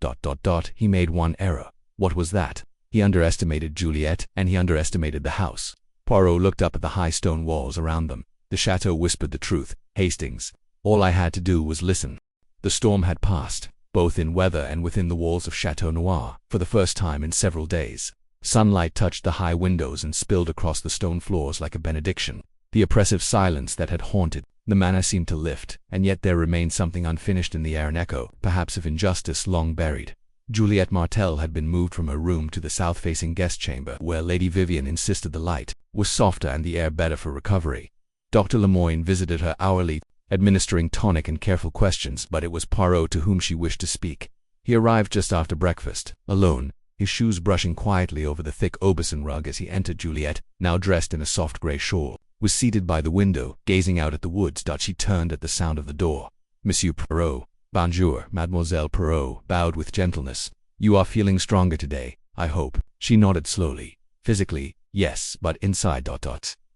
he made one error. What was that? He underestimated Juliet, and he underestimated the house. Poirot looked up at the high stone walls around them. The chateau whispered the truth. Hastings. All I had to do was listen. The storm had passed, both in weather and within the walls of Château Noir, for the first time in several days. Sunlight touched the high windows and spilled across the stone floors like a benediction. The oppressive silence that had haunted the manor seemed to lift, and yet there remained something unfinished in the air, an echo, perhaps of injustice long buried. Juliet Martel had been moved from her room to the south-facing guest chamber, where Lady Vivian insisted the light was softer and the air better for recovery. Dr. Lemoyne visited her hourly, administering tonic and careful questions, but it was Poirot to whom she wished to speak. He arrived just after breakfast, alone, his shoes brushing quietly over the thick Aubusson rug as he entered. Juliet, now dressed in a soft grey shawl, was seated by the window, gazing out at the woods. She turned at the sound of the door. Monsieur Poirot. Bonjour, Mademoiselle Poirot bowed with gentleness. You are feeling stronger today, I hope. She nodded slowly. Physically, yes, but inside.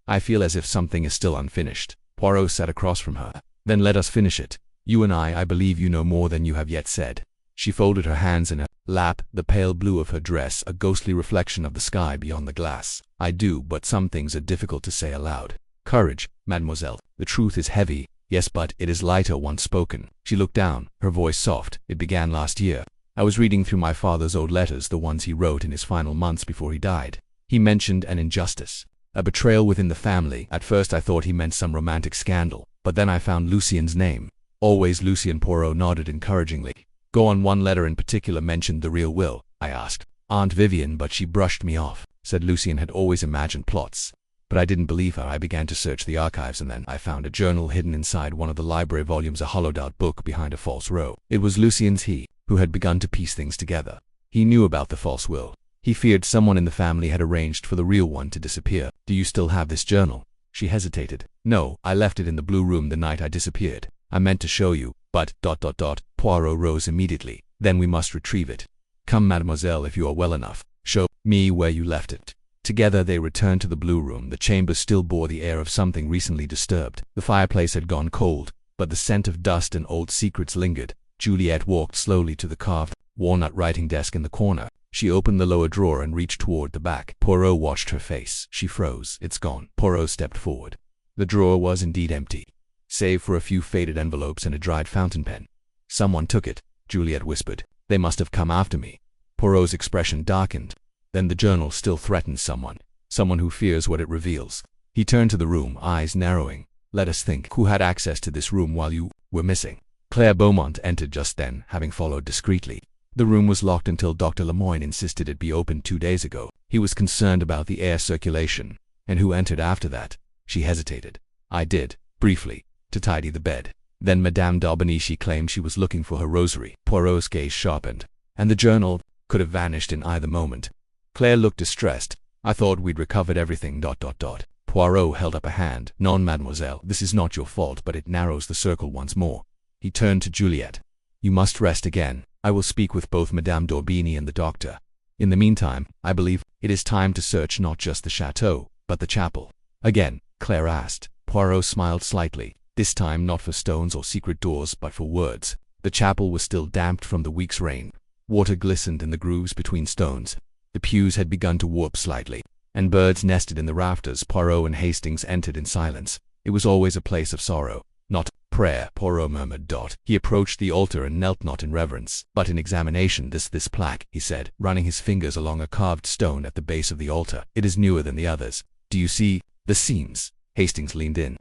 I feel as if something is still unfinished. Poirot sat across from her. Then let us finish it. You and I believe you know more than you have yet said. She folded her hands in her lap, the pale blue of her dress a ghostly reflection of the sky beyond the glass. I do, but some things are difficult to say aloud. Courage, mademoiselle. The truth is heavy, yes, but it is lighter once spoken. She looked down, her voice soft. It began last year. I was reading through my father's old letters, the ones he wrote in his final months before he died. He mentioned an injustice, a betrayal within the family. At first I thought he meant some romantic scandal, but then I found Lucien's name. Always Lucien. Poirot nodded encouragingly. Go on. One letter in particular mentioned the real will. I asked Aunt Vivian, but she brushed me off. Said Lucien had always imagined plots. But I didn't believe her. I began to search the archives, and then I found a journal hidden inside one of the library volumes, a hollowed-out book behind a false row. It was Lucien's. He, who had begun to piece things together. He knew about the false will. He feared someone in the family had arranged for the real one to disappear. Do you still have this journal? She hesitated. No, I left it in the blue room the night I disappeared. I meant to show you, but... Poirot rose immediately. Then we must retrieve it. Come, mademoiselle, if you are well enough. Show me where you left it. Together they returned to the blue room. The chamber still bore the air of something recently disturbed. The fireplace had gone cold, but the scent of dust and old secrets lingered. Juliet walked slowly to the carved walnut writing desk in the corner. She opened the lower drawer and reached toward the back. Poirot watched her face. She froze. It's gone. Poirot stepped forward. The drawer was indeed empty, save for a few faded envelopes and a dried fountain pen. Someone took it, Juliet whispered. They must have come after me. Poirot's expression darkened. Then the journal still threatens someone. Someone who fears what it reveals. He turned to the room, eyes narrowing. Let us think. Who had access to this room while you were missing? Claire Beaumont entered just then, having followed discreetly. The room was locked until Dr. Lemoyne insisted it be opened 2 days ago. He was concerned about the air circulation. And who entered after that? She hesitated. I did, briefly, to tidy the bed. Then Madame d'Aubigny. She claimed she was looking for her rosary. Poirot's gaze sharpened. And the journal could have vanished in either moment. Claire looked distressed. I thought we'd recovered everything. Poirot held up a hand. Non, mademoiselle, this is not your fault, but it narrows the circle once more. He turned to Juliet. You must rest again. I will speak with both Madame d'Aubigny and the doctor. In the meantime, I believe it is time to search not just the chateau, but the chapel. Again, Claire asked. Poirot smiled slightly. This time not for stones or secret doors, but for words. The chapel was still damp from the week's rain. Water glistened in the grooves between stones. The pews had begun to warp slightly, and birds nested in the rafters. Poirot and Hastings entered in silence. It was always a place of sorrow, not prayer, Poirot murmured. He approached the altar and knelt not in reverence, but in examination. This plaque, he said, running his fingers along a carved stone at the base of the altar. It is newer than the others. Do you see the seams? Hastings leaned in.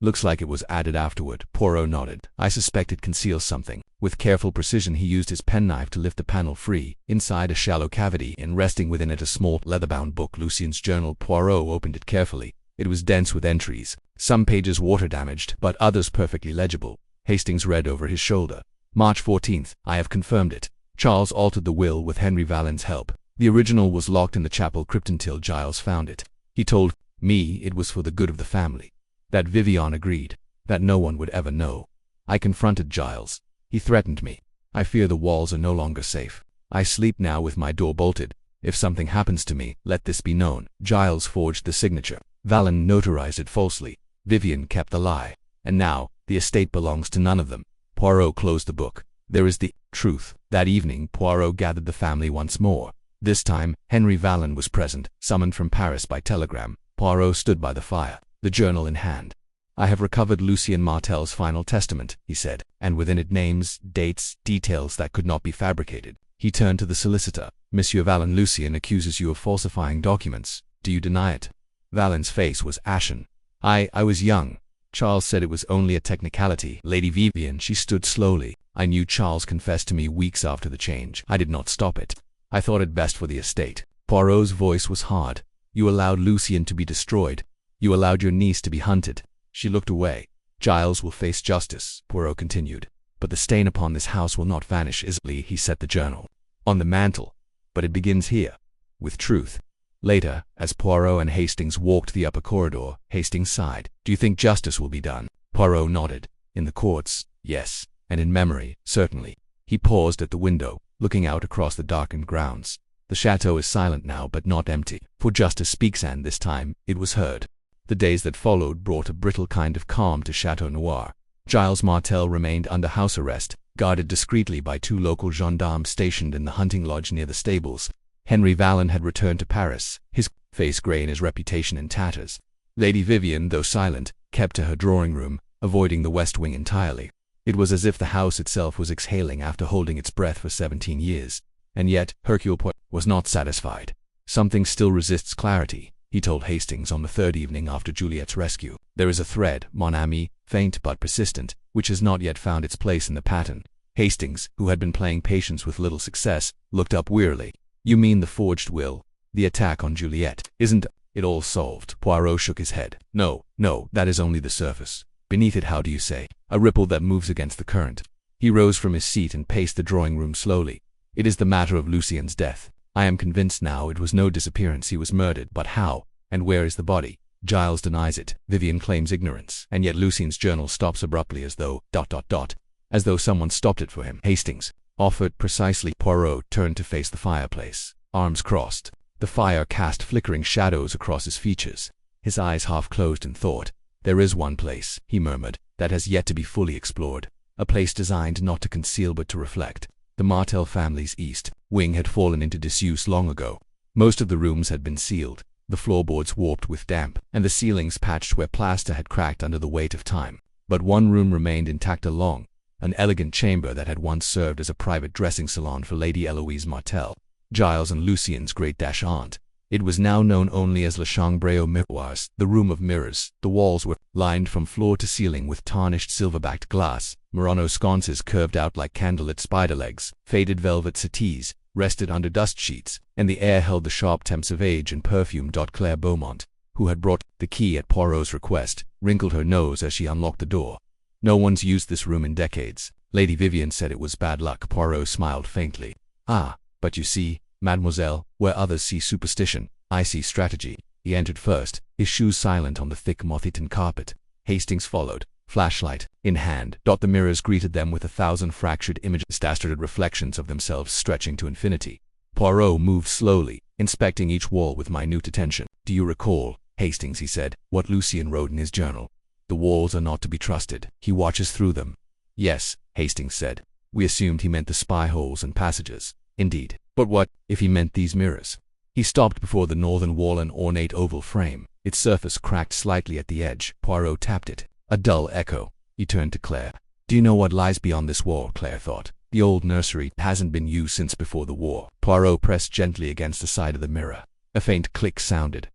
Looks like it was added afterward. Poirot nodded. I suspect it conceals something. With careful precision he used his penknife to lift the panel free. Inside a shallow cavity, and resting within it a small, leather-bound book, Lucien's journal. Poirot opened it carefully. It was dense with entries, some pages water-damaged, but others perfectly legible. Hastings read over his shoulder. March 14th. I have confirmed it. Charles altered the will with Henry Vallen's help. The original was locked in the chapel crypt until Giles found it. He told me it was for the good of the family. That Vivian agreed. That no one would ever know. I confronted Giles. He threatened me. I fear the walls are no longer safe. I sleep now with my door bolted. If something happens to me, let this be known. Giles forged the signature. Vallen notarized it falsely. Vivian kept the lie. And now, the estate belongs to none of them. Poirot closed the book. There is the truth. That evening, Poirot gathered the family once more. This time, Henry Vallen was present, summoned from Paris by telegram. Poirot stood by the fire, the journal in hand. I have recovered Lucien Martel's final testament, he said, and within it names, dates, details that could not be fabricated. He turned to the solicitor. Monsieur Vallen, Lucien accuses you of falsifying documents. Do you deny it? Vallen's face was ashen. I was young. Charles said it was only a technicality. Lady Vivian, she stood slowly. I knew Charles confessed to me weeks after the change. I did not stop it. I thought it best for the estate. Poirot's voice was hard. You allowed Lucien to be destroyed. You allowed your niece to be hunted. She looked away. Giles will face justice, Poirot continued. But the stain upon this house will not vanish easily. He set the journal on the mantel. But it begins here, with truth. Later, as Poirot and Hastings walked the upper corridor, Hastings sighed. Do you think justice will be done? Poirot nodded. In the courts, yes. And in memory, certainly. He paused at the window, looking out across the darkened grounds. The chateau is silent now, but not empty. For justice speaks, and this time, it was heard. The days that followed brought a brittle kind of calm to Château Noir. Giles Martel remained under house arrest, guarded discreetly by 2 local gendarmes stationed in the hunting lodge near the stables. Henry Vallen had returned to Paris, his face grey and his reputation in tatters. Lady Vivian, though silent, kept to her drawing room, avoiding the west wing entirely. It was as if the house itself was exhaling after holding its breath for 17 years. And yet, Hercule Poirot was not satisfied. Something still resists clarity, he told Hastings on the 3rd evening after Juliet's rescue. There is a thread, mon ami, faint but persistent, which has not yet found its place in the pattern. Hastings, who had been playing patience with little success, looked up wearily. You mean the forged will? The attack on Juliet? Isn't it all solved? Poirot shook his head. No, that is only the surface. Beneath it, how do you say? A ripple that moves against the current. He rose from his seat and paced the drawing room slowly. It is the matter of Lucien's death. I am convinced now it was no disappearance. He was murdered. But how? And where is the body? Giles denies it. Vivian claims ignorance. And yet Lucien's journal stops abruptly as though, as though someone stopped it for him. Hastings offered precisely. Poirot turned to face the fireplace, arms crossed. The fire cast flickering shadows across his features. His eyes half closed in thought. There is one place, he murmured, that has yet to be fully explored. A place designed not to conceal but to reflect. The Martel family's east wing had fallen into disuse long ago. Most of the rooms had been sealed, the floorboards warped with damp, and the ceilings patched where plaster had cracked under the weight of time. But one room remained intact along, an elegant chamber that had once served as a private dressing salon for Lady Eloise Martel, Giles and Lucien's great-aunt. It was now known only as Le Chambre aux Miroirs, the room of mirrors. The walls were lined from floor to ceiling with tarnished silver-backed glass. Murano sconces curved out like candlelit spider legs. Faded velvet settees rested under dust sheets, and the air held the sharp temps of age and perfume. Claire Beaumont, who had brought the key at Poirot's request, wrinkled her nose as she unlocked the door. No one's used this room in decades. Lady Vivian said it was bad luck. Poirot smiled faintly. Ah, but you see, mademoiselle, where others see superstition, I see strategy. He entered first, his shoes silent on the thick moth-eaten carpet. Hastings followed, flashlight in hand. The mirrors greeted them with 1,000 fractured images, dastarded reflections of themselves stretching to infinity. Poirot moved slowly, inspecting each wall with minute attention. Do you recall, Hastings, he said, what Lucien wrote in his journal? The walls are not to be trusted. He watches through them. Yes, Hastings said. We assumed he meant the spy holes and passages. Indeed. But what if he meant these mirrors? He stopped before the northern wall, an ornate oval frame. Its surface cracked slightly at the edge. Poirot tapped it. A dull echo. He turned to Claire. Do you know what lies beyond this wall? Claire thought. The old nursery hasn't been used since before the war. Poirot pressed gently against the side of the mirror. A faint click sounded.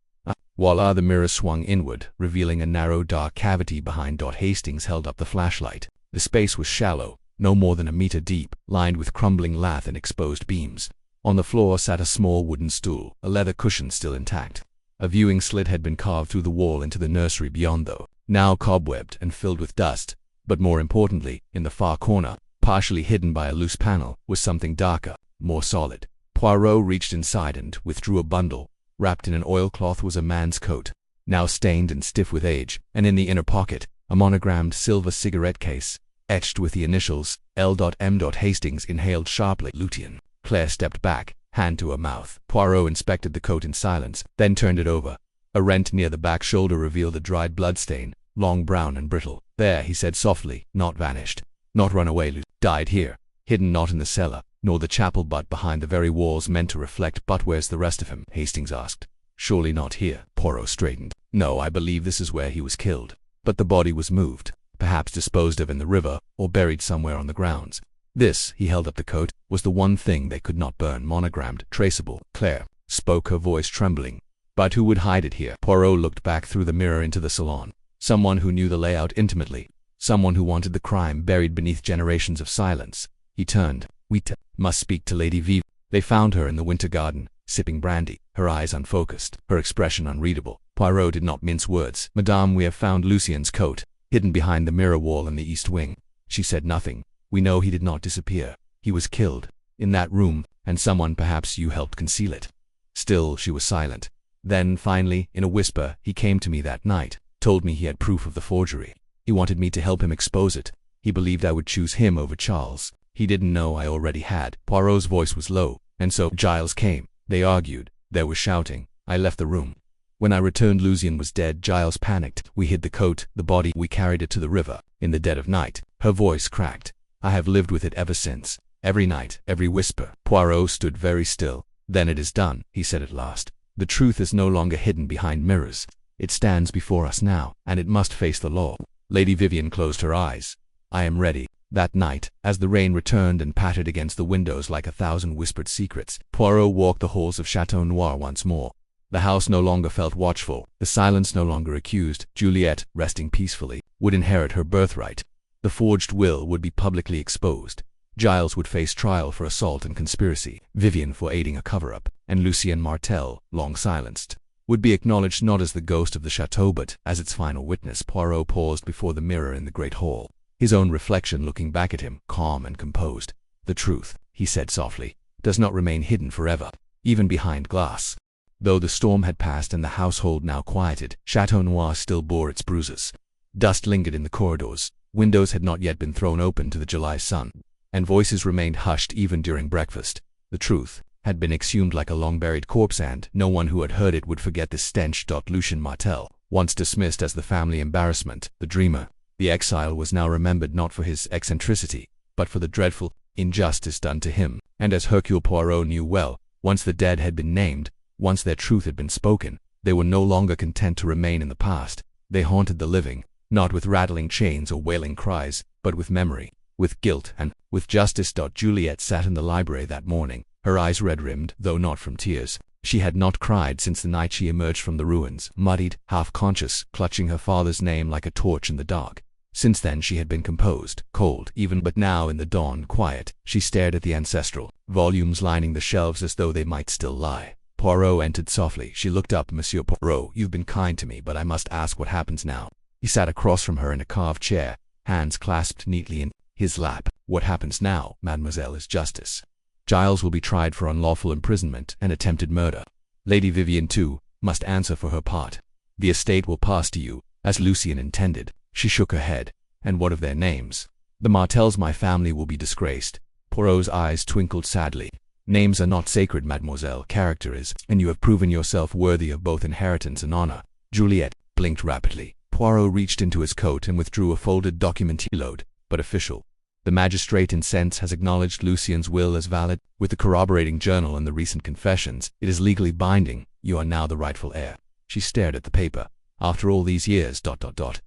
Voila, the mirror swung inward, revealing a narrow dark cavity behind. Hastings held up the flashlight. The space was shallow, no more than a meter deep, lined with crumbling lath and exposed beams. On the floor sat a small wooden stool, a leather cushion still intact. A viewing slit had been carved through the wall into the nursery beyond, though now cobwebbed and filled with dust. But more importantly, in the far corner, partially hidden by a loose panel, was something darker, more solid. Poirot reached inside and withdrew a bundle. Wrapped in an oilcloth was a man's coat, now stained and stiff with age, and in the inner pocket, a monogrammed silver cigarette case, etched with the initials L.M. Hastings inhaled sharply. Lucian. Claire stepped back, hand to her mouth. Poirot inspected the coat in silence, then turned it over. A rent near the back shoulder revealed a dried bloodstain, long brown and brittle. There, he said softly, not vanished, not run away, died here, hidden not in the cellar, nor the chapel but behind the very walls meant to reflect. But where's the rest of him? Hastings asked. Surely not here. Poirot straightened. No, I believe this is where he was killed. But the body was moved, perhaps disposed of in the river, or buried somewhere on the grounds. This, he held up the coat, was the one thing they could not burn, monogrammed, traceable. Claire spoke, her voice trembling. But who would hide it here? Poirot looked back through the mirror into the salon. Someone who knew the layout intimately. Someone who wanted the crime buried beneath generations of silence. He turned. We must speak to Lady Viv. They found her in the winter garden, sipping brandy, her eyes unfocused, her expression unreadable. Poirot did not mince words. Madame, we have found Lucien's coat, hidden behind the mirror wall in the east wing. She said nothing. We know he did not disappear. He was killed, in that room, and someone, perhaps you, helped conceal it. Still, she was silent. Then, finally, in a whisper, he came to me that night, told me he had proof of the forgery. He wanted me to help him expose it. He believed I would choose him over Charles. He didn't know I already had. Poirot's voice was low. And so Giles came. They argued. There was shouting. I left the room. When I returned, Lucien was dead. Giles panicked. We hid the coat, the body. We carried it to the river, in the dead of night. Her voice cracked. I have lived with it ever since. Every night, every whisper. Poirot stood very still. Then it is done, he said at last. The truth is no longer hidden behind mirrors. It stands before us now, and it must face the law. Lady Vivian closed her eyes. I am ready. That night, as the rain returned and pattered against the windows like 1,000 whispered secrets, Poirot walked the halls of Château Noir once more. The house no longer felt watchful, the silence no longer accused. Juliet, resting peacefully, would inherit her birthright. The forged will would be publicly exposed. Giles would face trial for assault and conspiracy, Vivian for aiding a cover-up, and Lucien Martel, long silenced, would be acknowledged not as the ghost of the chateau but as its final witness. Poirot paused before the mirror in the great hall, his own reflection looking back at him, calm and composed. The truth, he said softly, does not remain hidden forever, even behind glass. Though the storm had passed and the household now quieted, Château Noir still bore its bruises. Dust lingered in the corridors, windows had not yet been thrown open to the July sun, and voices remained hushed even during breakfast. The truth had been exhumed like a long-buried corpse, and no one who had heard it would forget the stench. Lucien Martel, once dismissed as the family embarrassment, the dreamer, the exile, was now remembered not for his eccentricity, but for the dreadful injustice done to him. And as Hercule Poirot knew well, once the dead had been named, once their truth had been spoken, they were no longer content to remain in the past. They haunted the living, not with rattling chains or wailing cries, but with memory, with guilt, and with justice. Juliet sat in the library that morning, her eyes red-rimmed, though not from tears. She had not cried since the night she emerged from the ruins, muddied, half-conscious, clutching her father's name like a torch in the dark. Since then she had been composed, cold even, but now in the dawn, quiet. She stared at the ancestral volumes lining the shelves as though they might still lie. Poirot entered softly. She looked up. Monsieur Poirot, you've been kind to me, but I must ask what happens now. He sat across from her in a carved chair, hands clasped neatly in his lap. What happens now, mademoiselle, is justice. Giles will be tried for unlawful imprisonment and attempted murder. Lady Vivian, too, must answer for her part. The estate will pass to you, as Lucien intended. She shook her head. And what of their names? The Martels, my family, will be disgraced. Poirot's eyes twinkled sadly. Names are not sacred, mademoiselle. Character is, and you have proven yourself worthy of both inheritance and honor. Juliet blinked rapidly. Poirot reached into his coat and withdrew a folded document. Load, but official. The magistrate in sense has acknowledged Lucien's will as valid. With the corroborating journal and the recent confessions, it is legally binding. You are now the rightful heir. She stared at the paper. After all these years,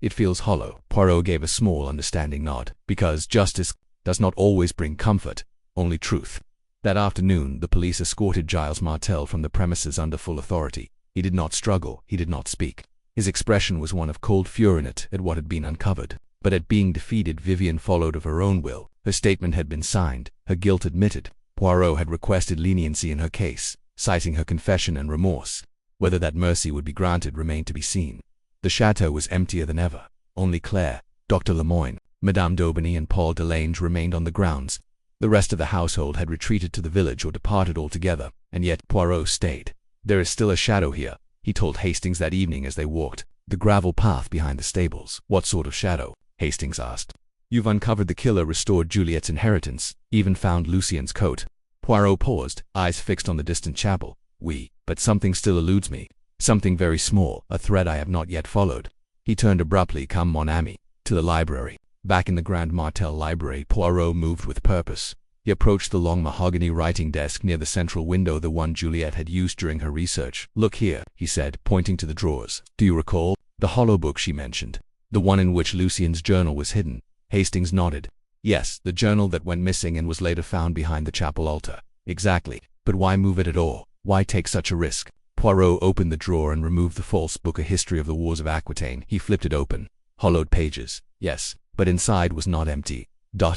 it feels hollow. Poirot gave a small understanding nod. Because justice does not always bring comfort, only truth. That afternoon, the police escorted Giles Martel from the premises under full authority. He did not struggle, he did not speak. His expression was one of cold fury at what had been uncovered. But at being defeated, Vivian followed of her own will. Her statement had been signed, her guilt admitted. Poirot had requested leniency in her case, citing her confession and remorse. Whether that mercy would be granted remained to be seen. The chateau was emptier than ever. Only Claire, Dr. Lemoyne, Madame d'Aubigny and Paul Delange remained on the grounds. The rest of the household had retreated to the village or departed altogether, and yet Poirot stayed. "There is still a shadow here," he told Hastings that evening as they walked the gravel path behind the stables. "What sort of shadow?" Hastings asked. "You've uncovered the killer, restored Juliet's inheritance, even found Lucien's coat." Poirot paused, eyes fixed on the distant chapel. "Oui, but something still eludes me. Something very small, a thread I have not yet followed." He turned abruptly, "Come, mon ami," to the library. Back in the Grand Martel library, Poirot moved with purpose. He approached the long mahogany writing desk near the central window, the one Juliet had used during her research. "Look here," he said, pointing to the drawers. "Do you recall the hollow book she mentioned? The one in which Lucien's journal was hidden?" Hastings nodded. "Yes, the journal that went missing and was later found behind the chapel altar." "Exactly. But why move it at all? Why take such a risk?" Poirot opened the drawer and removed the false book, A History of the Wars of Aquitaine. He flipped it open. Hollowed pages. Yes, but inside was not empty.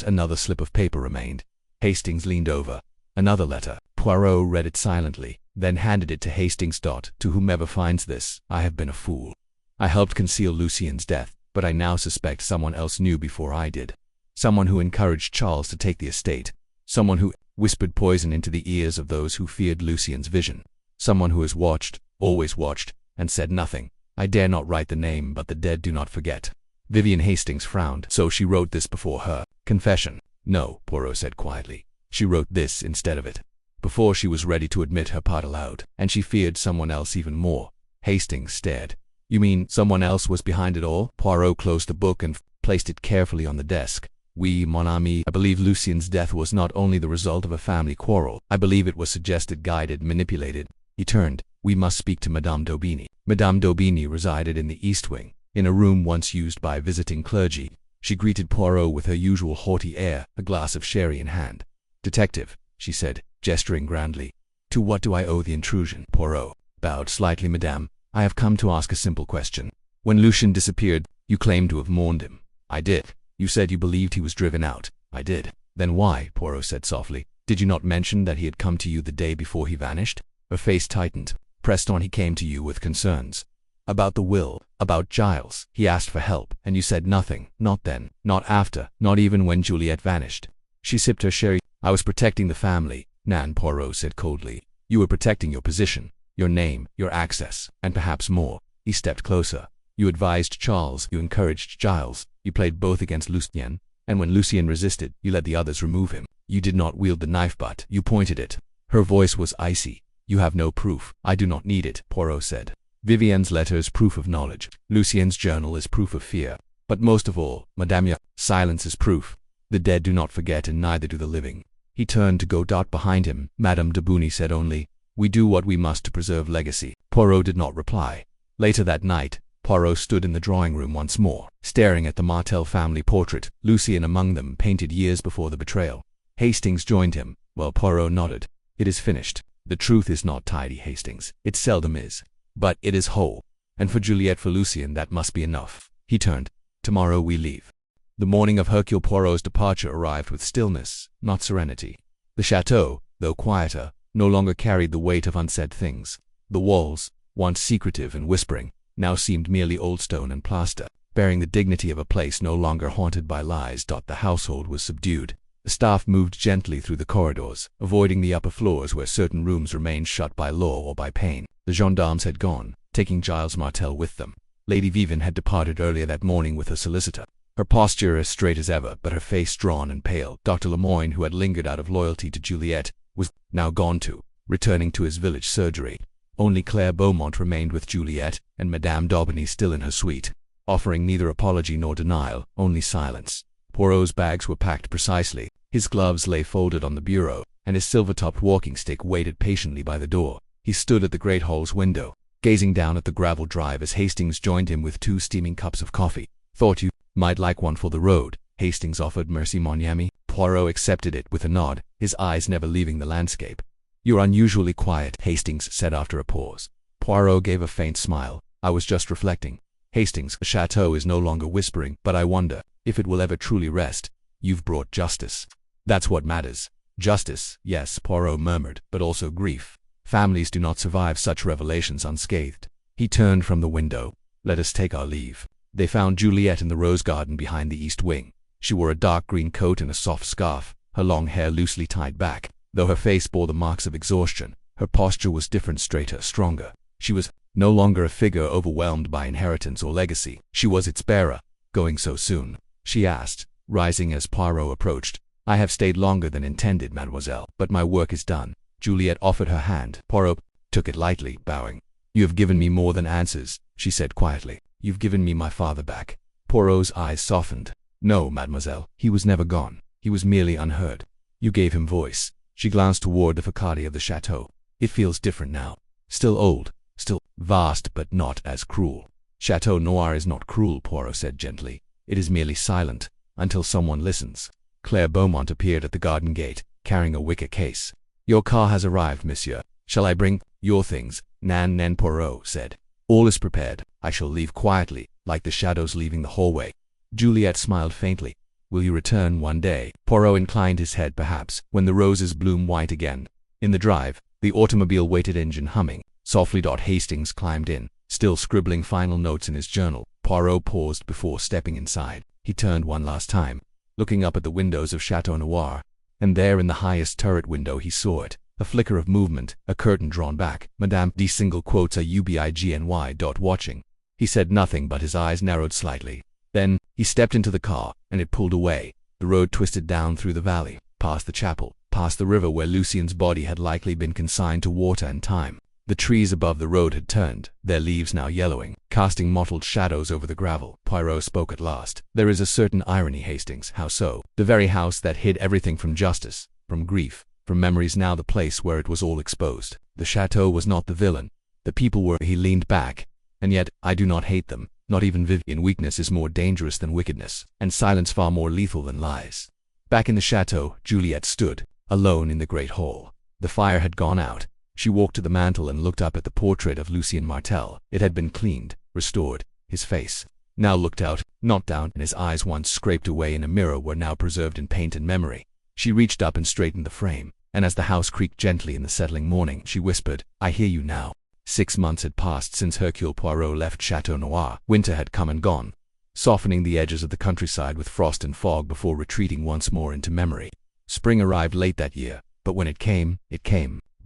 Another slip of paper remained. Hastings leaned over. Another letter. Poirot read it silently, then handed it to Hastings. "To whomever finds this, I have been a fool. I helped conceal Lucien's death, but I now suspect someone else knew before I did. Someone who encouraged Charles to take the estate. Someone who whispered poison into the ears of those who feared Lucien's vision. Someone who has watched, always watched, and said nothing. I dare not write the name, but the dead do not forget." Vivian Hastings frowned. "So she wrote this before her confession?" "No," Poirot said quietly. "She wrote this instead of it, before she was ready to admit her part aloud, and she feared someone else even more." Hastings stared. "You mean someone else was behind it all?" Poirot closed the book and placed it carefully on the desk. "Oui, mon ami, I believe Lucien's death was not only the result of a family quarrel. I believe it was suggested, guided, manipulated." He turned. "We must speak to Madame d'Aubigny." Madame d'Aubigny resided in the East Wing, in a room once used by visiting clergy. She greeted Poirot with her usual haughty air, a glass of sherry in hand. "Detective," she said, gesturing grandly. "To what do I owe the intrusion?" Poirot bowed slightly. "Madame, I have come to ask a simple question. When Lucien disappeared, you claimed to have mourned him." "I did." "You said you believed he was driven out." "I did." "Then why," Poirot said softly, "did you not mention that he had come to you the day before he vanished?" Her face tightened. "Pressed on, he came to you with concerns. About the will, about Giles. He asked for help, and you said nothing. Not then, not after, not even when Juliet vanished." She sipped her sherry. "I was protecting the family," Nan, Poirot said coldly. "You were protecting your position, your name, your access, and perhaps more." He stepped closer. "You advised Charles, you encouraged Giles, you played both against Lucien, and when Lucien resisted, you let the others remove him. You did not wield the knife, but you pointed it." Her voice was icy. "You have no proof." "I do not need it," Poirot said. "Vivien's letter is proof of knowledge. Lucien's journal is proof of fear. But most of all, Madame, your silence is proof. The dead do not forget, and neither do the living." He turned to go. Behind him, Madame d'Aubigny said only, "We do what we must to preserve legacy." Poirot did not reply. Later that night, Poirot stood in the drawing room once more, staring at the Martel family portrait, Lucien among them, painted years before the betrayal. Hastings joined him, while Poirot nodded. "It is finished. The truth is not tidy, Hastings. It seldom is. But it is whole. And for Juliet, for Lucien, that must be enough." He turned. "Tomorrow we leave." The morning of Hercule Poirot's departure arrived with stillness, not serenity. The chateau, though quieter, no longer carried the weight of unsaid things. The walls, once secretive and whispering, now seemed merely old stone and plaster, bearing the dignity of a place no longer haunted by lies. The household was subdued. The staff moved gently through the corridors, avoiding the upper floors where certain rooms remained shut by law or by pain. The gendarmes had gone, taking Giles Martel with them. Lady Vivian had departed earlier that morning with her solicitor, her posture as straight as ever, but her face drawn and pale. Dr. Lemoyne, who had lingered out of loyalty to Juliet, was now gone too, returning to his village surgery. Only Claire Beaumont remained with Juliet, and Madame d'Aubigny still in her suite, offering neither apology nor denial, only silence. Poirot's bags were packed precisely. His gloves lay folded on the bureau, and his silver-topped walking stick waited patiently by the door. He stood at the great hall's window, gazing down at the gravel drive as Hastings joined him with 2 steaming cups of coffee. "Thought you might like one for the road," Hastings offered. "Merci, mon ami." Poirot accepted it with a nod, his eyes never leaving the landscape. "You're unusually quiet," Hastings said after a pause. Poirot gave a faint smile. I was just reflecting. Hastings, the chateau is no longer whispering, but I wonder if it will ever truly rest. You've brought justice. That's what matters. Justice, yes, Poirot murmured, but also grief. Families do not survive such revelations unscathed. He turned from the window. Let us take our leave. They found Juliet in the rose garden behind the east wing. She wore a dark green coat and a soft scarf, her long hair loosely tied back. Though her face bore the marks of exhaustion, her posture was different, straighter, stronger. She was no longer a figure overwhelmed by inheritance or legacy. She was its bearer. Going so soon? She asked, rising as Poirot approached. I have stayed longer than intended, mademoiselle, but my work is done. Juliet offered her hand. Poirot took it lightly, bowing. You have given me more than answers, she said quietly. You've given me my father back. Poirot's eyes softened. No, mademoiselle, he was never gone. He was merely unheard. You gave him voice. She glanced toward the facade of the chateau. It feels different now. Still old, still vast, but not as cruel. Château Noir is not cruel, Poirot said gently. It is merely silent, until someone listens. Claire Beaumont appeared at the garden gate, carrying a wicker case. Your car has arrived, monsieur. Shall I bring your things? Nan, Poirot said. All is prepared. I shall leave quietly, like the shadows leaving the hallway. Juliet smiled faintly. Will you return one day? Poirot inclined his head. Perhaps, when the roses bloom white again. In the drive, the automobile waited, engine humming. Softly. Hastings climbed in, still scribbling final notes in his journal. Poirot paused before stepping inside. He turned one last time, looking up at the windows of Château Noir. And there in the highest turret window he saw it. A flicker of movement, a curtain drawn back. Madame D single quotes a ubigny. Watching. He said nothing, but his eyes narrowed slightly. Then, he stepped into the car, and it pulled away. The road twisted down through the valley, past the chapel, past the river where Lucien's body had likely been consigned to water and time. The trees above the road had turned, their leaves now yellowing, casting mottled shadows over the gravel. Poirot spoke at last. There is a certain irony, Hastings. How so? The very house that hid everything from justice, from grief, from memories, now the place where it was all exposed. The chateau was not the villain. The people were. He leaned back. And yet, I do not hate them. Not even Vivian. Weakness is more dangerous than wickedness, and silence far more lethal than lies. Back in the chateau, Juliet stood, alone in the great hall. The fire had gone out. She walked to the mantel and looked up at the portrait of Lucien Martel. It had been cleaned, restored. His face now looked out, not down, and his eyes, once scraped away in a mirror, were now preserved in paint and memory. She reached up and straightened the frame, and as the house creaked gently in the settling morning, she whispered, I hear you now. 6 months had passed since Hercule Poirot left Château Noir. Winter had come and gone, softening the edges of the countryside with frost and fog before retreating once more into memory. Spring arrived late that year, but when it came,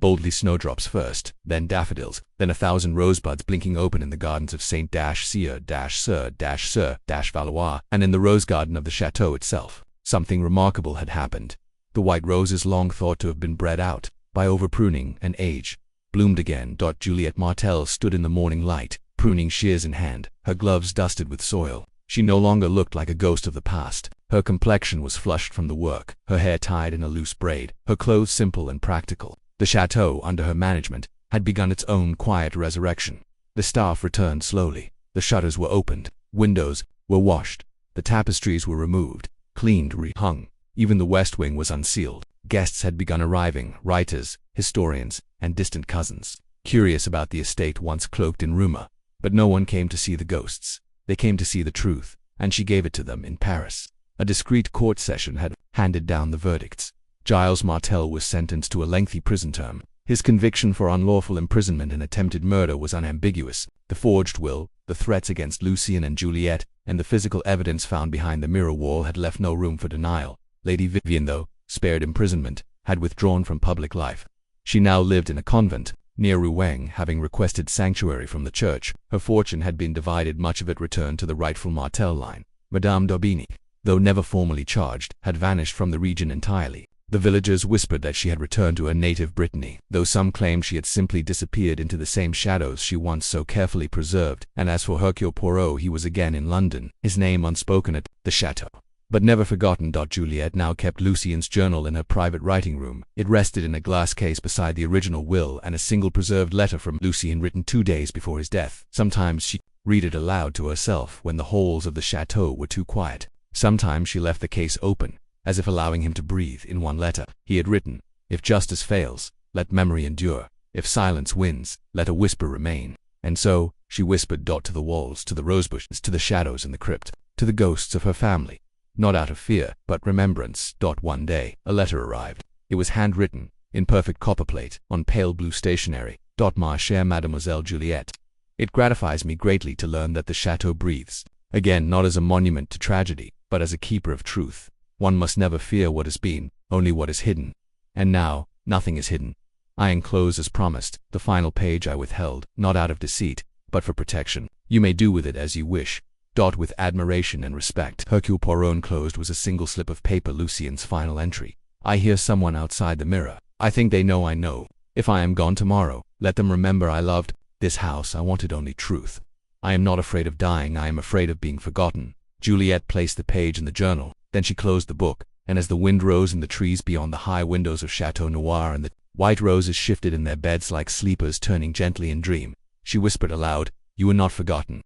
boldly. Snowdrops first, then daffodils, then 1,000 rosebuds blinking open in the gardens of Saint-Cyr-Valois, and in the rose garden of the chateau itself. Something remarkable had happened. The white roses, long thought to have been bred out by overpruning and age, bloomed again. Juliet Martel stood in the morning light, pruning shears in hand, her gloves dusted with soil. She no longer looked like a ghost of the past. Her complexion was flushed from the work, her hair tied in a loose braid, her clothes simple and practical. The chateau, under her management, had begun its own quiet resurrection. The staff returned slowly. The shutters were opened, windows were washed, the tapestries were removed, cleaned, rehung. Even the west wing was unsealed. Guests had begun arriving, writers, historians, and distant cousins, curious about the estate once cloaked in rumor. But no one came to see the ghosts. They came to see the truth, and she gave it to them in Paris. A discreet court session had handed down the verdicts. Giles Martel was sentenced to a lengthy prison term. His conviction for unlawful imprisonment and attempted murder was unambiguous. The forged will, the threats against Lucien and Juliet, and the physical evidence found behind the mirror wall had left no room for denial. Lady Vivian, though spared imprisonment, had withdrawn from public life. She now lived in a convent near Rouen, having requested sanctuary from the church. Her fortune had been divided, much of it returned to the rightful Martel line. Madame d'Aubigny, though never formally charged, had vanished from the region entirely. The villagers whispered that she had returned to her native Brittany, though some claimed she had simply disappeared into the same shadows she once so carefully preserved. And as for Hercule Poirot, he was again in London, his name unspoken at the chateau, but never forgotten. Juliet now kept Lucien's journal in her private writing room. It rested in a glass case beside the original will and a single preserved letter from Lucien written 2 days before his death. Sometimes she read it aloud to herself when the halls of the chateau were too quiet. Sometimes she left the case open, as if allowing him to breathe. In one letter, he had written, If justice fails, let memory endure. If silence wins, let a whisper remain. And so, she whispered to the walls, to the rosebushes, to the shadows in the crypt, to the ghosts of her family. Not out of fear, but remembrance. One day, a letter arrived. It was handwritten, in perfect copperplate, on pale blue stationery. Ma chère Mademoiselle Juliette. It gratifies me greatly to learn that the chateau breathes. Again, not as a monument to tragedy, but as a keeper of truth. One must never fear what has been, only what is hidden. And now, nothing is hidden. I enclose as promised, the final page I withheld, not out of deceit, but for protection. You may do with it as you wish. With admiration and respect. Hercule Poirot enclosed was a single slip of paper. Lucien's final entry. I hear someone outside the mirror. I think they know I know. If I am gone tomorrow, let them remember I loved this house. I wanted only truth. I am not afraid of dying, I am afraid of being forgotten. Juliette placed the page in the journal, then she closed the book, and as the wind rose in the trees beyond the high windows of Château Noir and the white roses shifted in their beds like sleepers turning gently in dream, she whispered aloud, "You were not forgotten.